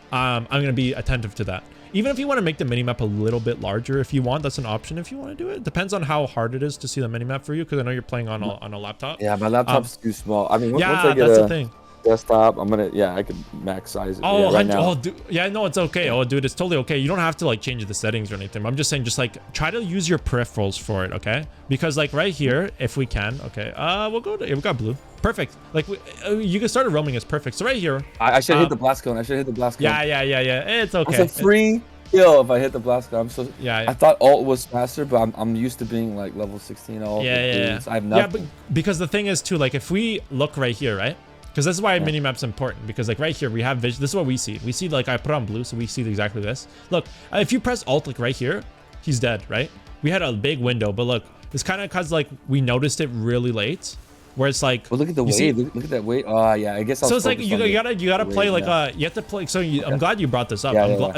I'm gonna be attentive to that. Even if you want to make the minimap a little bit larger, if you want, that's an option if you want to do it. Depends on how hard it is to see the minimap for you, because I know you're playing on a laptop. Yeah, my laptop's too small. I mean, yeah, once I get that's the thing. desktop. I'm gonna, yeah, I could max size it. Oh, yeah, right now. oh, dude, yeah, no, it's okay. Oh, dude, it's totally okay. You don't have to like change the settings or anything. I'm just saying, just like try to use your peripherals for it, okay? Because like right here, if we can, okay, we'll go to, we got blue. Perfect. Like you can start roaming is perfect. So right here, I should hit the blast cone. I should hit the blast cone. Yeah. It's okay. It's a free kill if I hit the blast cone. I'm so yeah. I thought alt was faster, but I'm used to being like level 16 alt. Yeah. I have nothing. Yeah, but because the thing is too, like if we look right here, right? Because this is why minimap's important, because like right here we have vision. This is what we see. We see like I put on blue, so we see exactly this. Look, if you press alt like right here, he's dead, right? We had a big window, but look, it's kind of because like we noticed it really late, where it's like. Well, look at the wave. Look at that wave. Oh yeah, I guess. So it's like you gotta play like you have to play. So I'm glad you brought this up.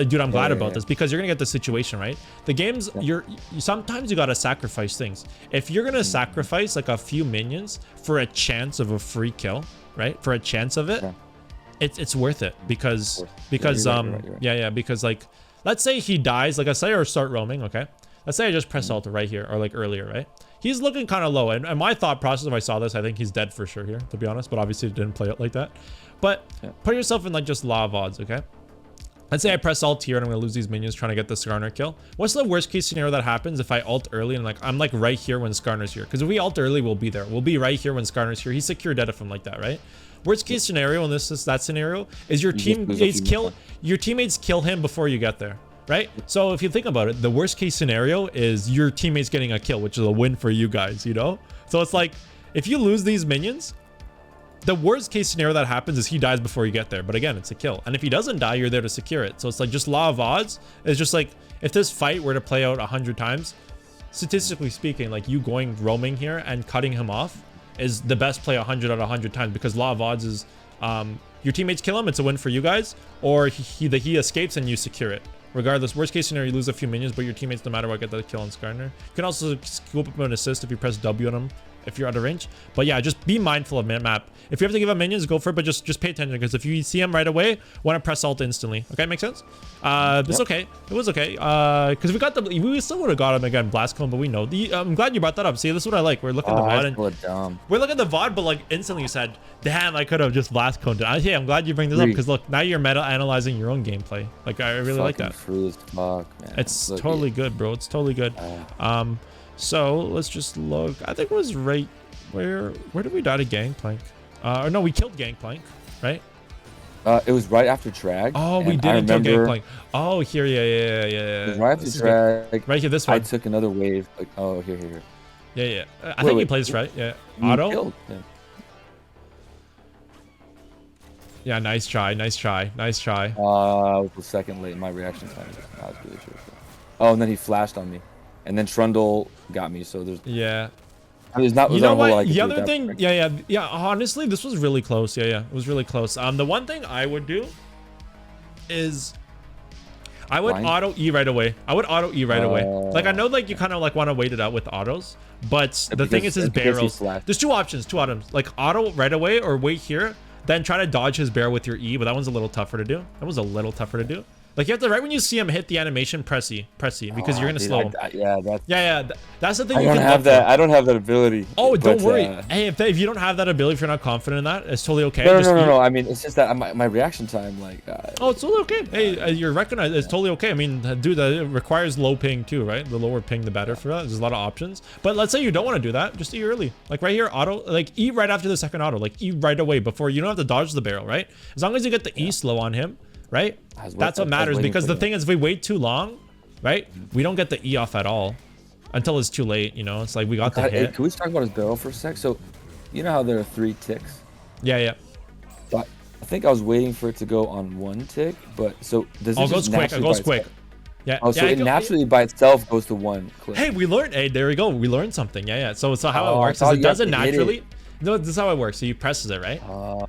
Dude, I'm glad about this because you're gonna get the situation right. The games sometimes you gotta sacrifice things. If you're gonna sacrifice like a few minions for a chance of a free kill. Right, for a chance of it, it's worth it because because like let's say he dies, like I say, or start roaming. Okay, let's say I just press alt right here or like earlier, right? He's looking kind of low, and my thought process if I saw this, I think he's dead for sure here, to be honest. But obviously it didn't play it like that. But put yourself in like just law of odds, okay? Let's say I press alt here and I'm gonna lose these minions trying to get the Skarner kill. What's the worst case scenario that happens if I alt early and like I'm like right here when Skarner's here? Because if we alt early, we'll be there. We'll be right here when Skarner's here. He's secure dead if I'm like that, right? Worst case scenario, and this is that scenario, is your teammates kill him before you get there, right? So if you think about it, the worst case scenario is your teammates getting a kill, which is a win for you guys, you know? So it's like if you lose these minions, the worst case scenario that happens is he dies before you get there. But again, it's a kill. And if he doesn't die, you're there to secure it. So it's like just law of odds. It's just like if this fight were to play out 100 times, statistically speaking, like you going roaming here and cutting him off is the best play 100 out of 100 times because law of odds is your teammates kill him, it's a win for you guys, or he escapes and you secure it. Regardless, worst case scenario, you lose a few minions, but your teammates, no matter what, get the kill on Skarner. You can also scoop up an assist if you press W on him if you're out of range. But yeah, just be mindful of map. If you have to give up minions, go for it, but just pay attention because if you see him right away, want to press alt instantly. Okay, make sense? It's okay. It was okay. Because we still would have got him again, blast cone, but we know. I'm glad you brought that up. See, this is what I like. We're looking at the VOD. We're looking at the VOD, but like instantly you said, damn, I could have just blast coned it. Hey, I'm glad you bring this up because look, now you're meta analyzing your own gameplay. Like I really like that. Free as fuck, man. It's totally good, bro. It's totally good. So let's just look. I think it was right where did we die to Gangplank? Or no, we killed Gangplank, right? It was right after drag. Oh, we didn't kill Gangplank. Oh, here, yeah. It was right after drag. Right here, this one. I took another wave. Like, oh, here. Yeah. I think he plays right. Yeah. Auto. Yeah, nice try. I was the second late. My reaction time was really short. Oh, and then he flashed on me, and then Trundle got me. So there's there's not. You know what? The other thing, yeah. Honestly, this was really close. Yeah, it was really close. The one thing I would do is I would auto E right away. Like I know, like you kind of like want to wait it out with autos, but the thing is his barrels. There's two options. Like auto right away or wait here. Then try to dodge his barrel with your E, but that one's a little tougher to do. Like you have to, right when you see him hit the animation, press E, because you're gonna slow him. That's the thing. I don't have that. I don't have that ability. Oh, don't worry. Hey, if you don't have that ability, if you're not confident in that, it's totally okay. No. I mean, it's just that my reaction time, like. Oh, it's totally okay. Hey, you're recognized. It's totally okay. I mean, dude, it requires low ping too, right? The lower ping, the better for that. There's a lot of options. But let's say you don't want to do that. Just E early. Like right here, auto. Like E right after the second auto. Like E right away before you don't have to dodge the barrel, right? As long as you get the E slow on him. Right? That's what matters because the thing is, if we wait too long, right, we don't get the E off at all until it's too late. You know, it's like we got the hit. Hey, can we talk about his barrel for a sec? So, you know how there are 3 ticks? Yeah. But I think I was waiting for it to go on 1 tick, but so does it goes quick? It goes quick. Yeah. Oh, so it naturally by itself goes to 1 click. Hey, we learned. Hey, there we go. We learned something. Yeah. So how it works is it doesn't naturally. No, this is how it works. So he presses it, right?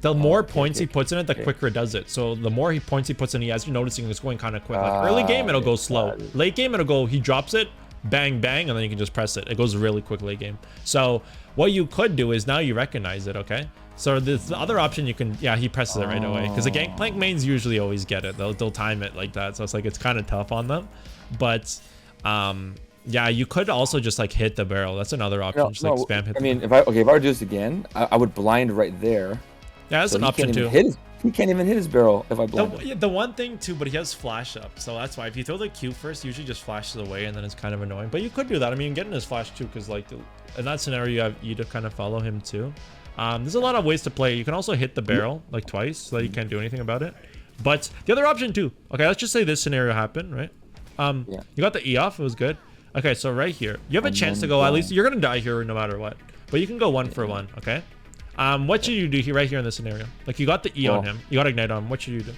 The more points he puts in it, the quicker it does it. So the more points he puts in, as you're noticing, it's going kind of quick. Like early game, it'll go slow. Late game, it'll go, he drops it, bang, bang, and then you can just press it. It goes really quick late game. So what you could do is now you recognize it, okay? So the other option you can, he presses it right away. Because the Gangplank mains usually always get it. They'll time it like that. So it's like, it's kind of tough on them. But, yeah, you could also just like hit the barrel. That's another option. Just like spam hit. I mean, if I were to do this again, I would blind right there, Yeah, that's So an he option can't too. even hit his, he can't even hit his barrel if I blind him. The one thing too, but he has flash up, so that's why if you throw the Q first, usually just flashes away, and then it's kind of annoying. But you could do that. I mean, getting his flash too, because like in that scenario, you have E to kind of follow him too. There's a lot of ways to play. You can also hit the barrel like twice, so that you can't do anything about it. But the other option too. Okay, let's just say this scenario happened, right? You got the E off. It was good. Okay, so right here, you have a chance to go. At least you're gonna die here no matter what. But you can go 1 for 1. Okay. What should you do here, right here in this scenario? Like you got the E on him, you got ignite on him. What should you do?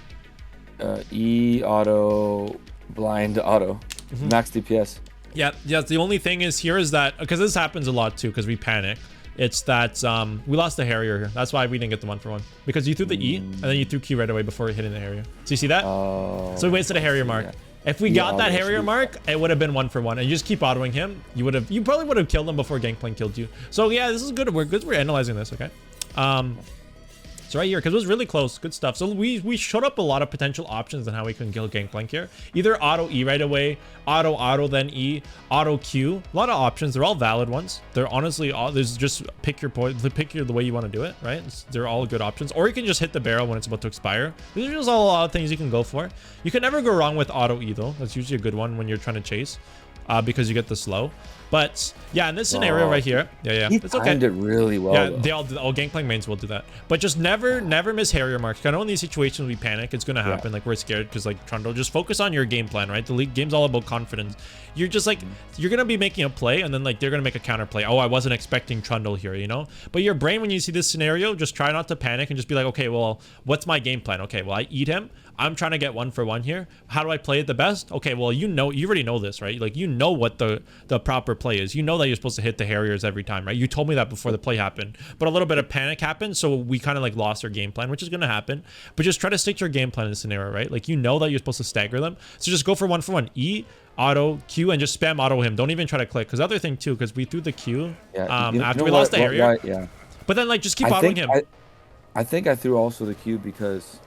E auto, blind auto, max DPS. Yeah. The only thing is here is that because this happens a lot too, because we panic. It's that we lost the Harrier here. That's why we didn't get the 1 for 1 because you threw the E and then you threw Q right away before hitting the Harrier. So you see that? So we wasted a Harrier mark. Yeah. If we got that Harrier mark, it would have been 1 for 1, and you just keep autoing him. You probably would have killed him before Gangplank killed you. So yeah, this is good. We're analyzing this. Okay. So right here, because it was really close, good stuff. So we showed up a lot of potential options on how we can kill Gangplank here. Either auto E right away, auto then E, auto Q. A lot of options. They're all valid ones. They're honestly all. There's just pick your point, the way you want to do it, right? They're all good options. Or you can just hit the barrel when it's about to expire. These are just all a lot of things you can go for. You can never go wrong with auto E though. That's usually a good one when you're trying to chase, because you get the slow. But yeah, in this scenario right here, it's okay. He timed it really well. Yeah, they all Gangplank mains will do that. But just never miss Harrier marks. I know in these situations we panic, it's gonna happen. Like we're scared because like Trundle, just focus on your game plan, right? The league game's all about confidence. You're just like you're gonna be making a play, and then like they're gonna make a counter play. Oh, I wasn't expecting Trundle here, you know. But your brain, when you see this scenario, just try not to panic and just be like, okay, well, what's my game plan? Okay, well, I eat him. I'm trying to get 1 for 1 here. How do I play it the best? Okay, well, you already know this, right? Like, you know what the proper play is. You know that you're supposed to hit the Harriers every time, right? You told me that before the play happened. But a little bit of panic happened, so we kind of like lost our game plan, which is going to happen. But just try to stick to your game plan in this scenario, right? Like, you know that you're supposed to stagger them. So just go for 1 for 1. E, auto, Q, and just spam auto him. Don't even try to click. Because the other thing, too, because we threw the Q after we lost the Harrier. But then, like, just keep autoing him. I think I threw also the Q because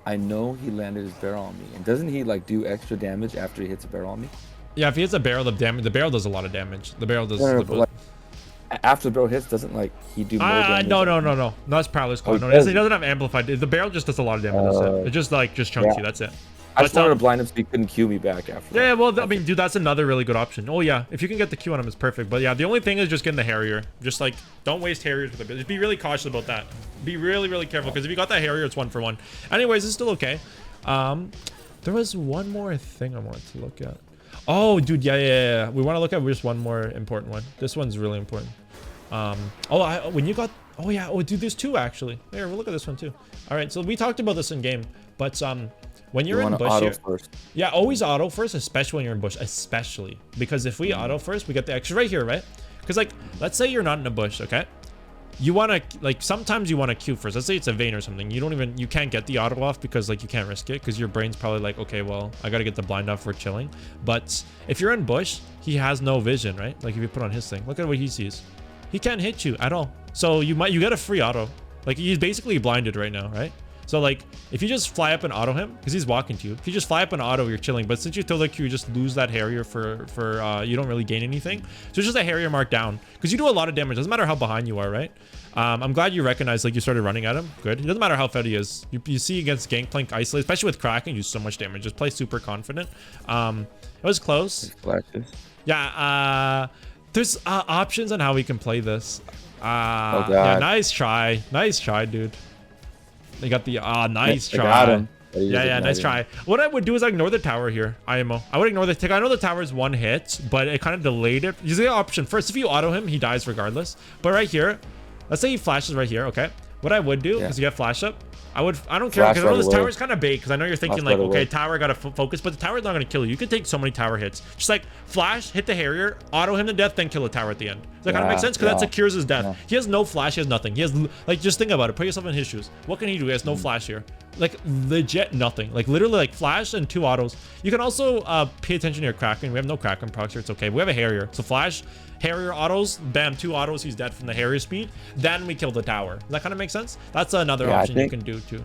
I know he landed his barrel on me, and doesn't he like do extra damage after he hits a barrel on me? Yeah, if he hits a barrel, the barrel does a lot of damage. The barrel does. Like, after the barrel hits, doesn't like he do more damage? No. That's Prowler's call. No, he doesn't have amplified. The barrel just does a lot of damage. That's it. It just like chunks you. That's it. I just wanted to blind him so he couldn't Q me back after. Yeah, well, I mean, dude, that's another really good option. Oh yeah, if you can get the Q on him, it's perfect. But yeah, the only thing is just getting the Harrier. Just like don't waste Harriers with it. Just be really cautious about that. Be really careful, because if you got that Harrier, it's 1 for 1. Anyways, it's still okay. There was one more thing I wanted to look at. Oh, dude, yeah. We want to look at just one more important one. This one's really important. Dude, there's 2 actually. Here, we'll look at this one too. All right, so we talked about this in game, but when you're in bush here, yeah, always auto first, especially when you're in bush, especially because if we auto first, we get the extra right here, right? Because like, let's say you're not in a bush, okay? You want to like sometimes you want to Q first. Let's say it's a vein or something. You can't get the auto off because like you can't risk it because your brain's probably like, okay, well, I got to get the blind off for chilling. But if you're in bush, he has no vision, right? Like if you put on his thing, look at what he sees. He can't hit you at all. So you get a free auto. Like he's basically blinded right now, right? So like if you just fly up and auto him, because he's walking to you, if you just fly up and auto, you're chilling. But since you throw the Q, you just lose that Harrier for you don't really gain anything. So it's just a Harrier mark down, because you do a lot of damage. Doesn't matter how behind you are, right? I'm glad you recognize like you started running at him. Good. It doesn't matter how fed he is. You see against Gangplank isolate, especially with Kraken, you do so much damage. Just play super confident. It was close. Yeah. There's options on how we can play this. Yeah, nice try, dude. They got the nice try. Got him. Yeah, nice try. What I would do is ignore the tower here. IMO. I would ignore the tick. I know the tower is 1 hit, but it kind of delayed it. Use the option first. If you auto him, he dies regardless. But right here, let's say he flashes right here. Okay. What I would do is you get flash up. I don't care, because I know this tower is kind of bait, because I know you're thinking like, okay, tower gotta focus, but the tower's not gonna kill you. You could take so many tower hits. Just like flash, hit the Harrier, auto him to death, then kill the tower at the end. Does that kind of make sense? Because that secures his death. He has no flash, he has nothing. He has like, just think about it. Put yourself in his shoes. What can he do? He has no flash here. Like legit nothing. Like literally like flash and 2 autos. You can also pay attention to your Kraken. We have no Kraken procs here. It's okay. We have a Harrier. So flash, Harrier autos, bam, 2 autos. He's dead from the Harrier speed. Then we kill the tower. Does that kind of make sense? That's another option you can do too.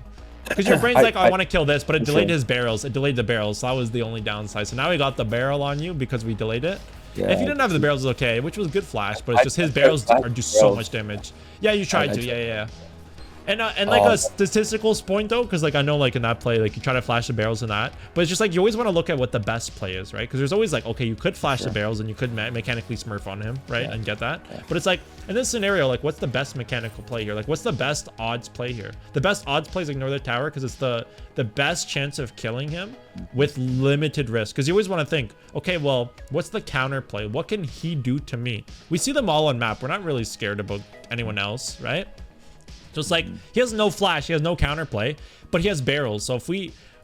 Because your brain's like, oh, I want to kill this, but it delayed his barrels. It delayed the barrels. So that was the only downside. So now we got the barrel on you because we delayed it. Yeah, if you didn't have the barrels, it's okay, which was good flash, but it's just his barrels do so much damage. Yeah, you tried to. Yeah. And like a statistical point though, because like I know like in that play, like you try to flash the barrels in that, but it's just like you always want to look at what the best play is, right? Because there's always like, okay, you could flash the barrels and you could mechanically smurf on him, right, and get that. But it's like in this scenario, like what's the best mechanical play here? Like what's the best odds play here? The best odds play is ignore the tower because it's the best chance of killing him with limited risk. Because you always want to think, okay, well, what's the counter play? What can he do to me? We see them all on map. We're not really scared about anyone else, right? Just like he has no flash, he has no counterplay, but he has barrels. So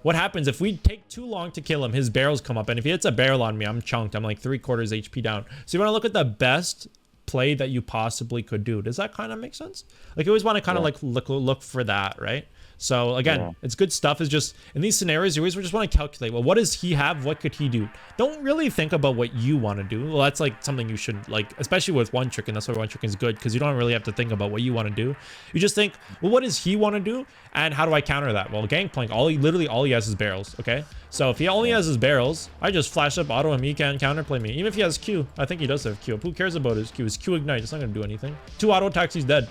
what happens if we take too long to kill him, his barrels come up, and if he hits a barrel on me, I'm chunked. I'm like 3/4 HP down. So you want to look at the best play that you possibly could do. Does that kind of make sense? Like you always want to kind of like look for that, right? So again, it's good stuff. Is just in these scenarios, you always just want to calculate, well, what does he have? What could he do? Don't really think about what you want to do. Well, that's like something you should like, especially with one trick, and that's why one trick is good, because you don't really have to think about what you want to do. You just think, well, what does he want to do? And how do I counter that? Well, Gangplank, literally all he has is barrels, okay? So if he only has his barrels, I just flash up auto him, he can counterplay me. Even if he has Q, I think he does have Q. Who cares about his Q? His Q ignite, it's not gonna do anything. 2 auto attacks, he's dead.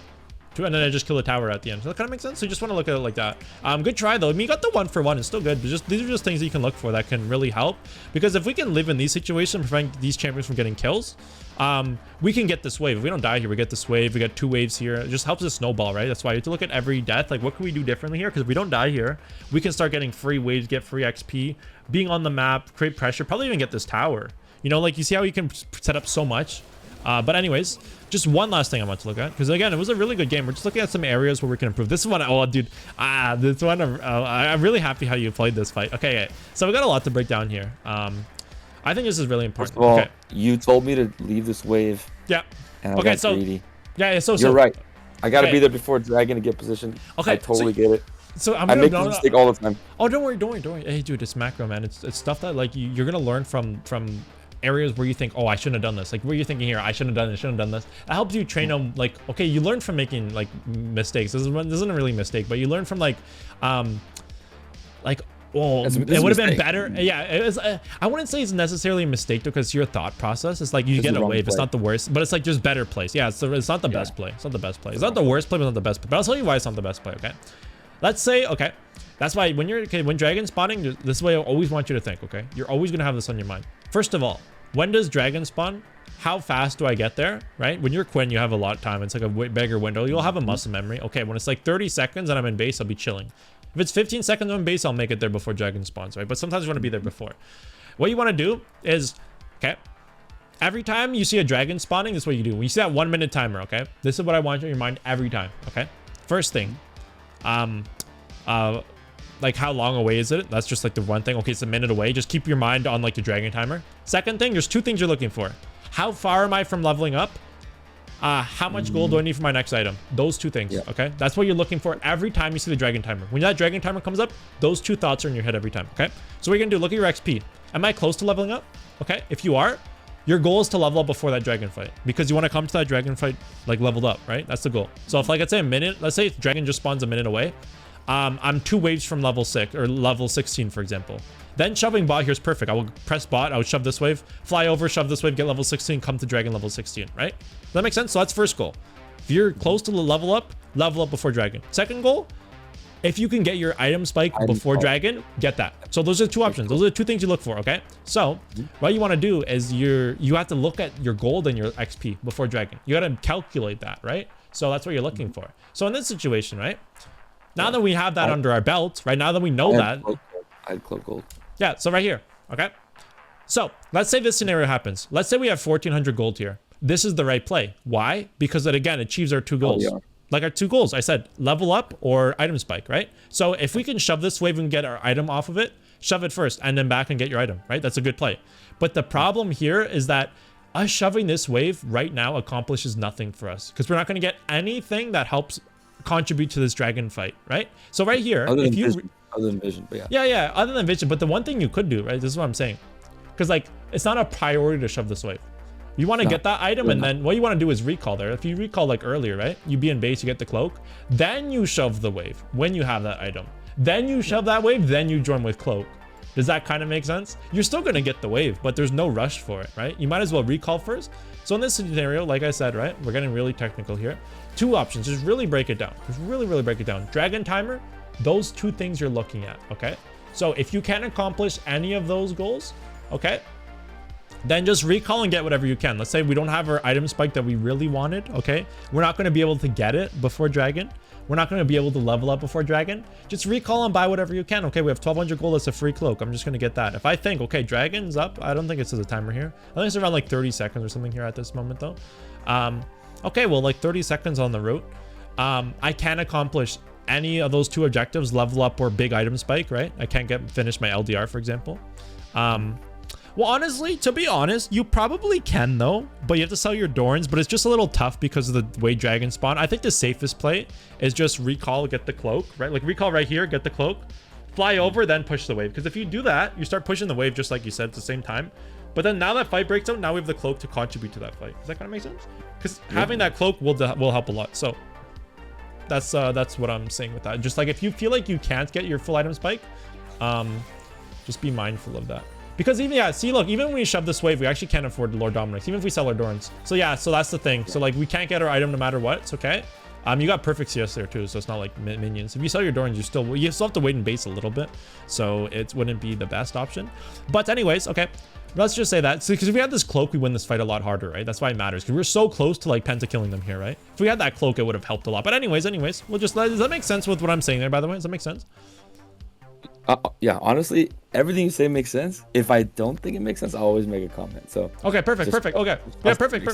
And then I just kill the tower at the end. So that kind of makes sense. So you just want to look at it like that. Good try though. I mean, you got the 1-for-1. It's still good. But just these are just things that you can look for that can really help. Because if we can live in these situations, prevent these champions from getting kills, we can get this wave. If we don't die here, we get this wave. We got 2 waves here. It just helps us snowball, right? That's why you have to look at every death. Like, what can we do differently here? Because if we don't die here, we can start getting free waves, get free XP, being on the map, create pressure, probably even get this tower. You know, like you see how you can set up so much. But anyways, just one last thing I want to look at, because again, it was a really good game. We're just looking at some areas where we can improve. This one, oh dude, this one, I'm really happy how you played this fight. Okay, so we got a lot to break down here. I think this is really important. First of all, you told me to leave this wave. Yeah. And I got greedy. Yeah, you're right. I gotta be there before Dragon to get position. Okay, I totally get it. So I make this mistake all the time. Oh, don't worry. Hey, dude, it's macro, man. It's stuff that like you're gonna learn from areas where you think, oh, I shouldn't have done this. Like where you're thinking here, I shouldn't have done this. That helps you train them. Like, okay, you learn from making like mistakes. This isn't a really mistake, but you learn from like, oh, it would have been better. Yeah, it was. I wouldn't say it's necessarily a mistake because your thought process is like you get a wave. It's not the worst, but it's like just better plays. Yeah, it's not the best play. It's not the best play. It's not the worst play, but not the best play. But I'll tell you why it's not the best play. Okay, let's say that's why when dragon spawning, this is the way I always want you to think. Okay, you're always gonna have this on your mind. First of all, when does dragon spawn? How fast do I get there, right? When you're Quinn, you have a lot of time. It's like a bigger window. You'll have a muscle memory. Okay, when it's like 30 seconds and I'm in base, I'll be chilling. If it's 15 seconds I'm in base, I'll make it there before dragon spawns, right? But sometimes you want to be there before. What you want to do is, okay, every time you see a dragon spawning, this is what you do. When you see that 1 minute timer, okay? This is what I want in your mind every time, okay? First thing, like how long away is it? That's just like the one thing. Okay, it's a minute away. Just keep your mind on like the dragon timer. Second thing, there's 2 things you're looking for. How far am I from leveling up? How much gold do I need for my next item? Those 2 things, okay? That's what you're looking for every time you see the dragon timer. When that dragon timer comes up, those 2 thoughts are in your head every time, okay? So what you're gonna do, look at your XP. Am I close to leveling up? Okay, if you are, your goal is to level up before that dragon fight because you want to come to that dragon fight like leveled up, right? That's the goal. So if like let's say a minute, let's say dragon just spawns a minute away, I'm 2 waves from level 6 or level 16, for example. Then shoving bot here is perfect. I will press bot, I would shove this wave, fly over, shove this wave, get level 16, come to dragon level 16, right? Does that make sense? So that's first goal. If you're close to the level up before dragon. Second goal, if you can get your item spike before dragon, get that. So those are 2 options. Those are the 2 things you look for, okay? So what you want to do is you have to look at your gold and your XP before dragon. You got to calculate that, right? So that's what you're looking for. So in this situation, right? Now that we have that under our belt, right? Now that we know that. I had club gold. Yeah, so right here, okay? So let's say this scenario happens. Let's say we have 1,400 gold here. This is the right play. Why? Because it, again, achieves our 2 goals. Like our 2 goals, I said, level up or item spike, right? So if we can shove this wave and get our item off of it, shove it first and then back and get your item, right? That's a good play. But the problem here is that us shoving this wave right now accomplishes nothing for us because we're not going to get anything that helps contribute to this dragon fight, right? So right here, other than vision, but yeah, other than vision. But the one thing you could do, right? This is what I'm saying, because like it's not a priority to shove this wave. You want to get that item, and then what you want to do is recall there. If you recall like earlier, right? You be in base, you get the cloak, then you shove the wave when you have that item. Then you shove that wave, then you join with cloak. Does that kind of make sense? You're still going to get the wave, but there's no rush for it, right? You might as well recall first. So in this scenario, like I said, right, we're getting really technical here. Two options, just really break it down. Just really break it down. Dragon timer, those two things you're looking at, okay? So if you can't accomplish any of those goals, okay, then just recall and get whatever you can. Let's say we don't have our item spike that we really wanted, okay? We're not going to be able to get it before dragon. We're not going to be able to level up before dragon. Just recall and buy whatever you can. Okay, we have 1200 gold. That's a free cloak. I'm just going to get that. If I think, okay, dragon's up. I don't think it says a timer here. I think it's around like 30 seconds or something here at this moment though. Okay, well, like 30 seconds on the route. I can't accomplish any of those two objectives, level up or big item spike, right? I can't finish my LDR, for example. Well, honestly, to be honest, you probably can though, but you have to sell your Dorns, but it's just a little tough because of the way dragons spawn. I think the safest play is just recall, get the cloak, right? Like recall right here, get the cloak, fly over, then push the wave. Because if you do that, you start pushing the wave just like you said at the same time. But then now that fight breaks out, now we have the cloak to contribute to that fight. Does that kind of make sense? Because having that cloak will help a lot. So that's what I'm saying with that. Just like if you feel like you can't get your full item spike, just be mindful of that. Because even, yeah, see, look, even when we shove this wave, we actually can't afford Lord Dominix, even if we sell our Dorns. So yeah, so that's the thing. So like we can't get our item no matter what. It's okay. You got perfect CS there too, so it's not like minions. If you sell your Dorns, you still have to wait in base a little bit, so it wouldn't be the best option. But anyways, okay, let's just say that. So because if we had this cloak, we win this fight a lot harder, right? That's why it matters, because we're so close to like penta killing them here, right? If we had that cloak, it would have helped a lot. But anyways, we'll just does that make sense with what I'm saying there? By the way, does that make sense? Yeah, honestly, everything you say makes sense. If I don't think it makes sense, I'll always make a comment. So okay, perfect. Okay, yeah, perfect.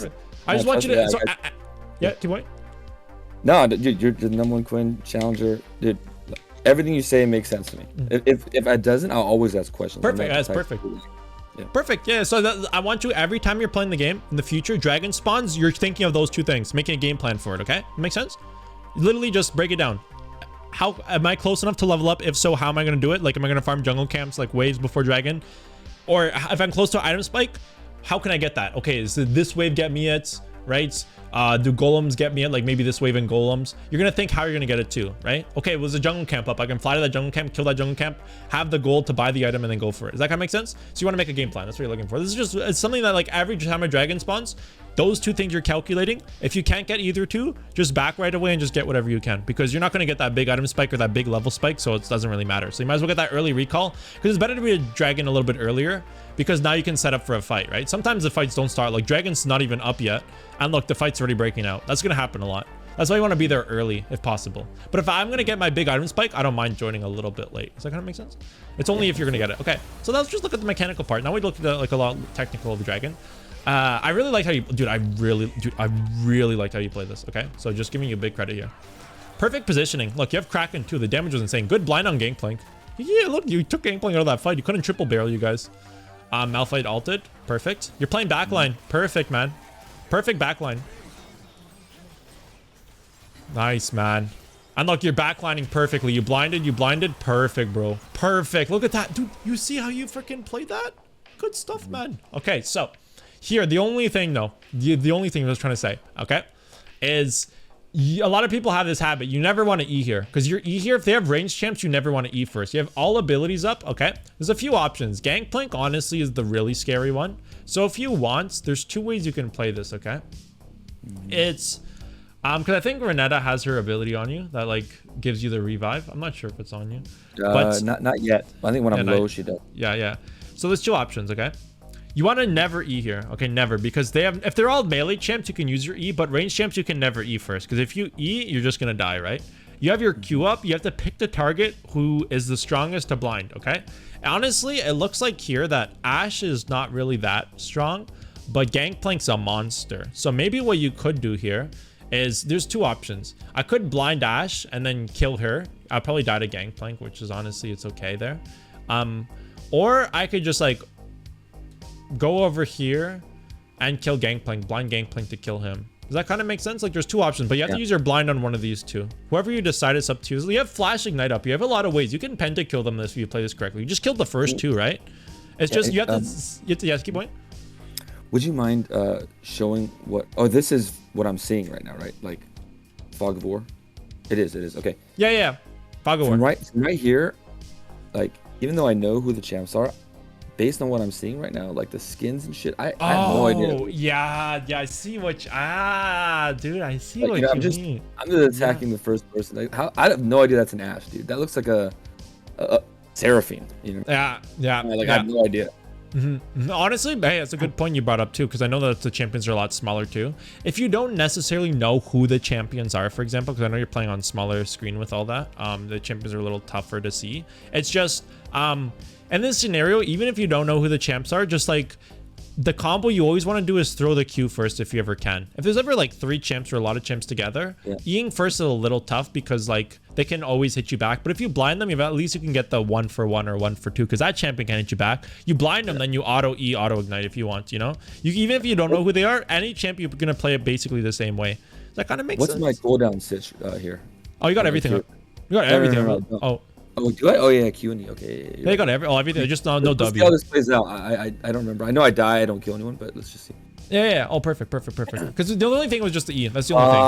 I just want you to. So, yeah, keep going. No, dude, you're the #1 Quinn challenger, dude. Everything you say makes sense to me. If it doesn't, I'll always ask questions. Perfect. That's perfect. Yeah. Perfect. Yeah. So I want you, every time you're playing the game in the future, dragon spawns, you're thinking of those two things, making a game plan for it. Okay, make sense? Literally, just break it down. How am I close enough to level up? If so, how am I going to do it? Like, am I going to farm jungle camps like waves before dragon? Or if I'm close to item spike, how can I get that? Okay, does this wave get me it, right? Do golems get me it? Like maybe this wave and golems. You're going to think how you're going to get it too, right? Okay, was a jungle camp up? I can fly to that jungle camp, kill that jungle camp, have the gold to buy the item and then go for it. Does that kind of make sense? So you want to make a game plan. That's what you're looking for. This is just, it's something that like every time a dragon spawns, those two things you're calculating. If you can't get either two, just back right away and just get whatever you can, because you're not going to get that big item spike or that big level spike, so it doesn't really matter. So you might as well get that early recall, because it's better to be a dragon a little bit earlier, because now you can set up for a fight, right? Sometimes the fights don't start, like dragon's not even up yet, and look, the fight's already breaking out. That's going to happen a lot. That's why you want to be there early if possible. But if I'm going to get my big item spike, I don't mind joining a little bit late. Does that kind of make sense? It's only if you're going to get it. Okay, so let's just look at the mechanical part. Now we looked at like a lot technical of the dragon. I really like how you, dude, I really liked how you play this. Okay, so just giving you a big credit here. Perfect positioning. Look, you have Kraken too. The damage was insane. Good blind on Gangplank. Yeah, look, you took Gangplank out of that fight. You couldn't triple barrel, you guys. Malphite ulted. Perfect. You're playing backline. Perfect, man. Perfect backline. Nice, man. And look, you're backlining perfectly. You blinded. Perfect, bro. Perfect. Look at that. Dude, you see how you freaking played that? Good stuff, man. Okay, so here, the only thing though, the only thing I was trying to say, okay, is a lot of people have this habit. You never want to E here, because you're E here. If they have range champs, you never want to E first. You have all abilities up, okay? There's a few options. Gangplank, honestly, is the really scary one. So if you want, there's two ways you can play this, okay? It's, because I think Renetta has her ability on you that like gives you the revive. I'm not sure if it's on you. But not yet. I think when I'm low, she does. Yeah. So there's two options, okay? You want to never E here, okay? Never, because they have, if they're all melee champs, you can use your E, but range champs, you can never E first, because if you E, you're just gonna die, right? You have your Q up, you have to pick the target who is the strongest to blind, okay? Honestly, it looks like here that Ashe is not really that strong, but Gangplank's a monster. So maybe what you could do here is, there's two options. I could blind Ashe and then kill her. I'll probably die to Gangplank, which is honestly, it's okay there. Or I could just like go over here and kill Gangplank, blind Gangplank to kill him. Does that kind of make sense? Like there's two options, but you have to use your blind on one of these two. Whoever you decide, it's up to you. You have Flash Ignite up. You have a lot of ways. You can penta kill them if you play this correctly. You just killed the first two, right? It's just, you have to, yes, keep going. Would you mind showing what, oh, this is what I'm seeing right now, right? Like Fog of War. It is, okay. Yeah. Fog of War. From right here, like even though I know who the champs are, based on what I'm seeing right now, like the skins and shit, I have no idea. Oh, yeah, I see what dude, I see Like, what you know, you mean. I'm just Yeah. attacking the first person. Like, how I have no idea that's an Ashe, dude. That looks like a Seraphine, you know? Yeah. Like, I have no idea. Honestly, hey, that's a good point you brought up too, because I know that the champions are a lot smaller too. If you don't necessarily know who the champions are, for example, because I know you're playing on smaller screen with all that, the champions are a little tougher to see. It's just in this scenario, even if you don't know who the champs are, just like the combo you always want to do is throw the Q first if you ever can. If there's ever like 3 champs or a lot of champs together, Eing first is a little tough because like they can always hit you back. But if you blind them, at least you can get the 1-for-1 or 1-for-2 because that champion can hit you back. You blind them, then you auto E, auto ignite if you want, you know? Even if you don't know who they are, any champ you're going to play it basically the same way. That kind of makes sense. What's my cooldown stitch here? Oh, you got everything up. You got everything up. Oh. Oh, do I? Oh yeah, QuinnAD. Okay. They got everything. Just no let's W. See how this plays out. I don't remember. I know I die. I don't kill anyone, but let's just see. Yeah. Oh, perfect. Because the only thing was just the E. That's the only thing.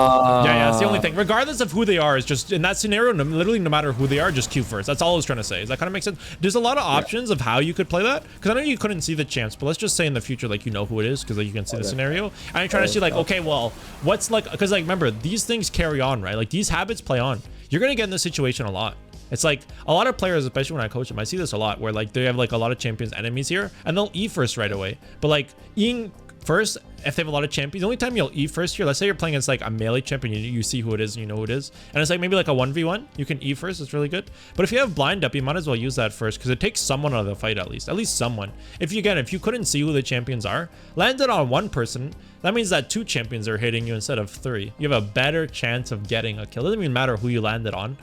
Yeah. That's the only thing. Regardless of who they are, it's just in that scenario. Literally, no matter who they are, just Q first. That's all I was trying to say. Does that kind of make sense? There's a lot of options of how you could play that. Because I know you couldn't see the champs, but let's just say in the future, like you know who it is, because like, you can see the scenario. And I'm trying to see like, okay, well, what's like, because like remember these things carry on, right? Like these habits play on. You're gonna get in this situation a lot. It's like a lot of players, especially when I coach them, I see this a lot where like they have like a lot of champions enemies here and they'll E first right away. But like Eing first, if they have a lot of champions, the only time you'll E first here, let's say you're playing against like a melee champion, you see who it is and you know who it is. And it's like maybe like a 1v1, you can E first, it's really good. But if you have blind up, you might as well use that first because it takes someone out of the fight at least someone. If you couldn't see who the champions are, land it on one person, that means that 2 champions are hitting you instead of 3. You have a better chance of getting a kill. It doesn't even matter who you landed on.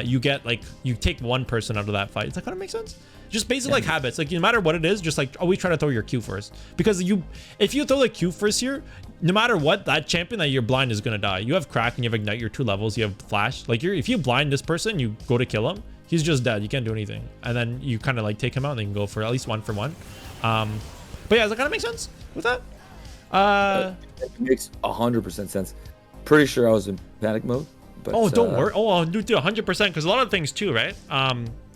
You take one person out of that fight. Does that kind of make sense? Just basic like habits, like no matter what it is, just like always try to throw your Q first, because if you throw the Q first here, no matter what, that champion that you're blind is gonna die. You have crack and you have ignite, your 2 levels, you have flash. Like if you blind this person, you go to kill him, he's just dead. You can't do anything, and then you kind of like take him out and then you can go for at least 1-for-1. But yeah, does that kind of make sense with that? It makes 100% sense. Pretty sure I was in panic mode. But, don't worry. Oh, dude, 100%. Because a lot of things too, right?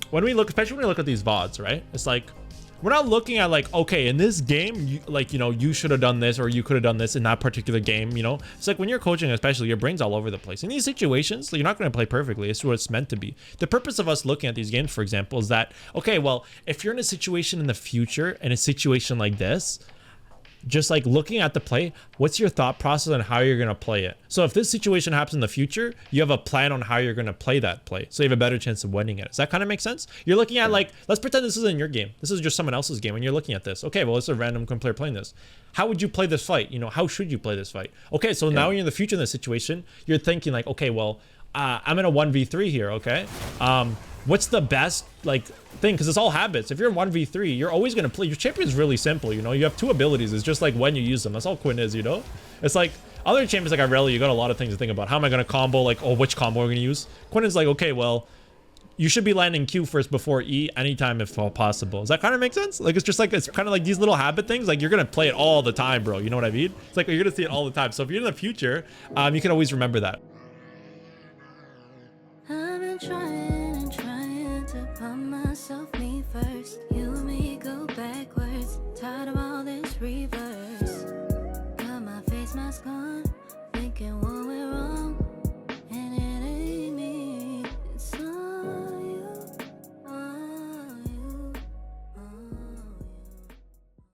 When we look, especially when we look at these VODs, right? It's like we're not looking at like, okay, in this game, you should have done this or you could have done this in that particular game. You know, it's like when you're coaching, especially, your brain's all over the place. In these situations, you're not going to play perfectly. It's what it's meant to be. The purpose of us looking at these games, for example, is that okay, well, if you're in a situation in the future, in a situation like this, just like looking at the play, what's your thought process on how you're going to play it? So if this situation happens in the future, you have a plan on how you're going to play that play, so you have a better chance of winning it. Does that kind of make sense? You're looking at like, let's pretend this isn't your game, this is just someone else's game, and you're looking at this. Okay, well, it's a random player playing this. How would you play this fight? You know, how should you play this fight? Okay, so now you're in the future in this situation, you're thinking like, okay, well, I'm in a 1v3 here. Okay, what's the best like thing? Because it's all habits. If you're in 1v3, you're always going to play. Your champion's really simple, you know. You have 2 abilities. It's just like when you use them. That's all Quinn is, you know. It's like other champions like Irelia, you got a lot of things to think about. How am I going to combo? Like, oh, which combo am I going to use? Quinn is like, okay, well, you should be landing Q first before E anytime if possible. Does that kind of make sense? Like, it's just like, it's kind of like these little habit things. Like, you're going to play it all the time, bro. You know what I mean? It's like, you're going to see it all the time. So if you're in the future, you can always remember that. I've been trying to put myself me first. You and me go backwards. Tired of all this reverse.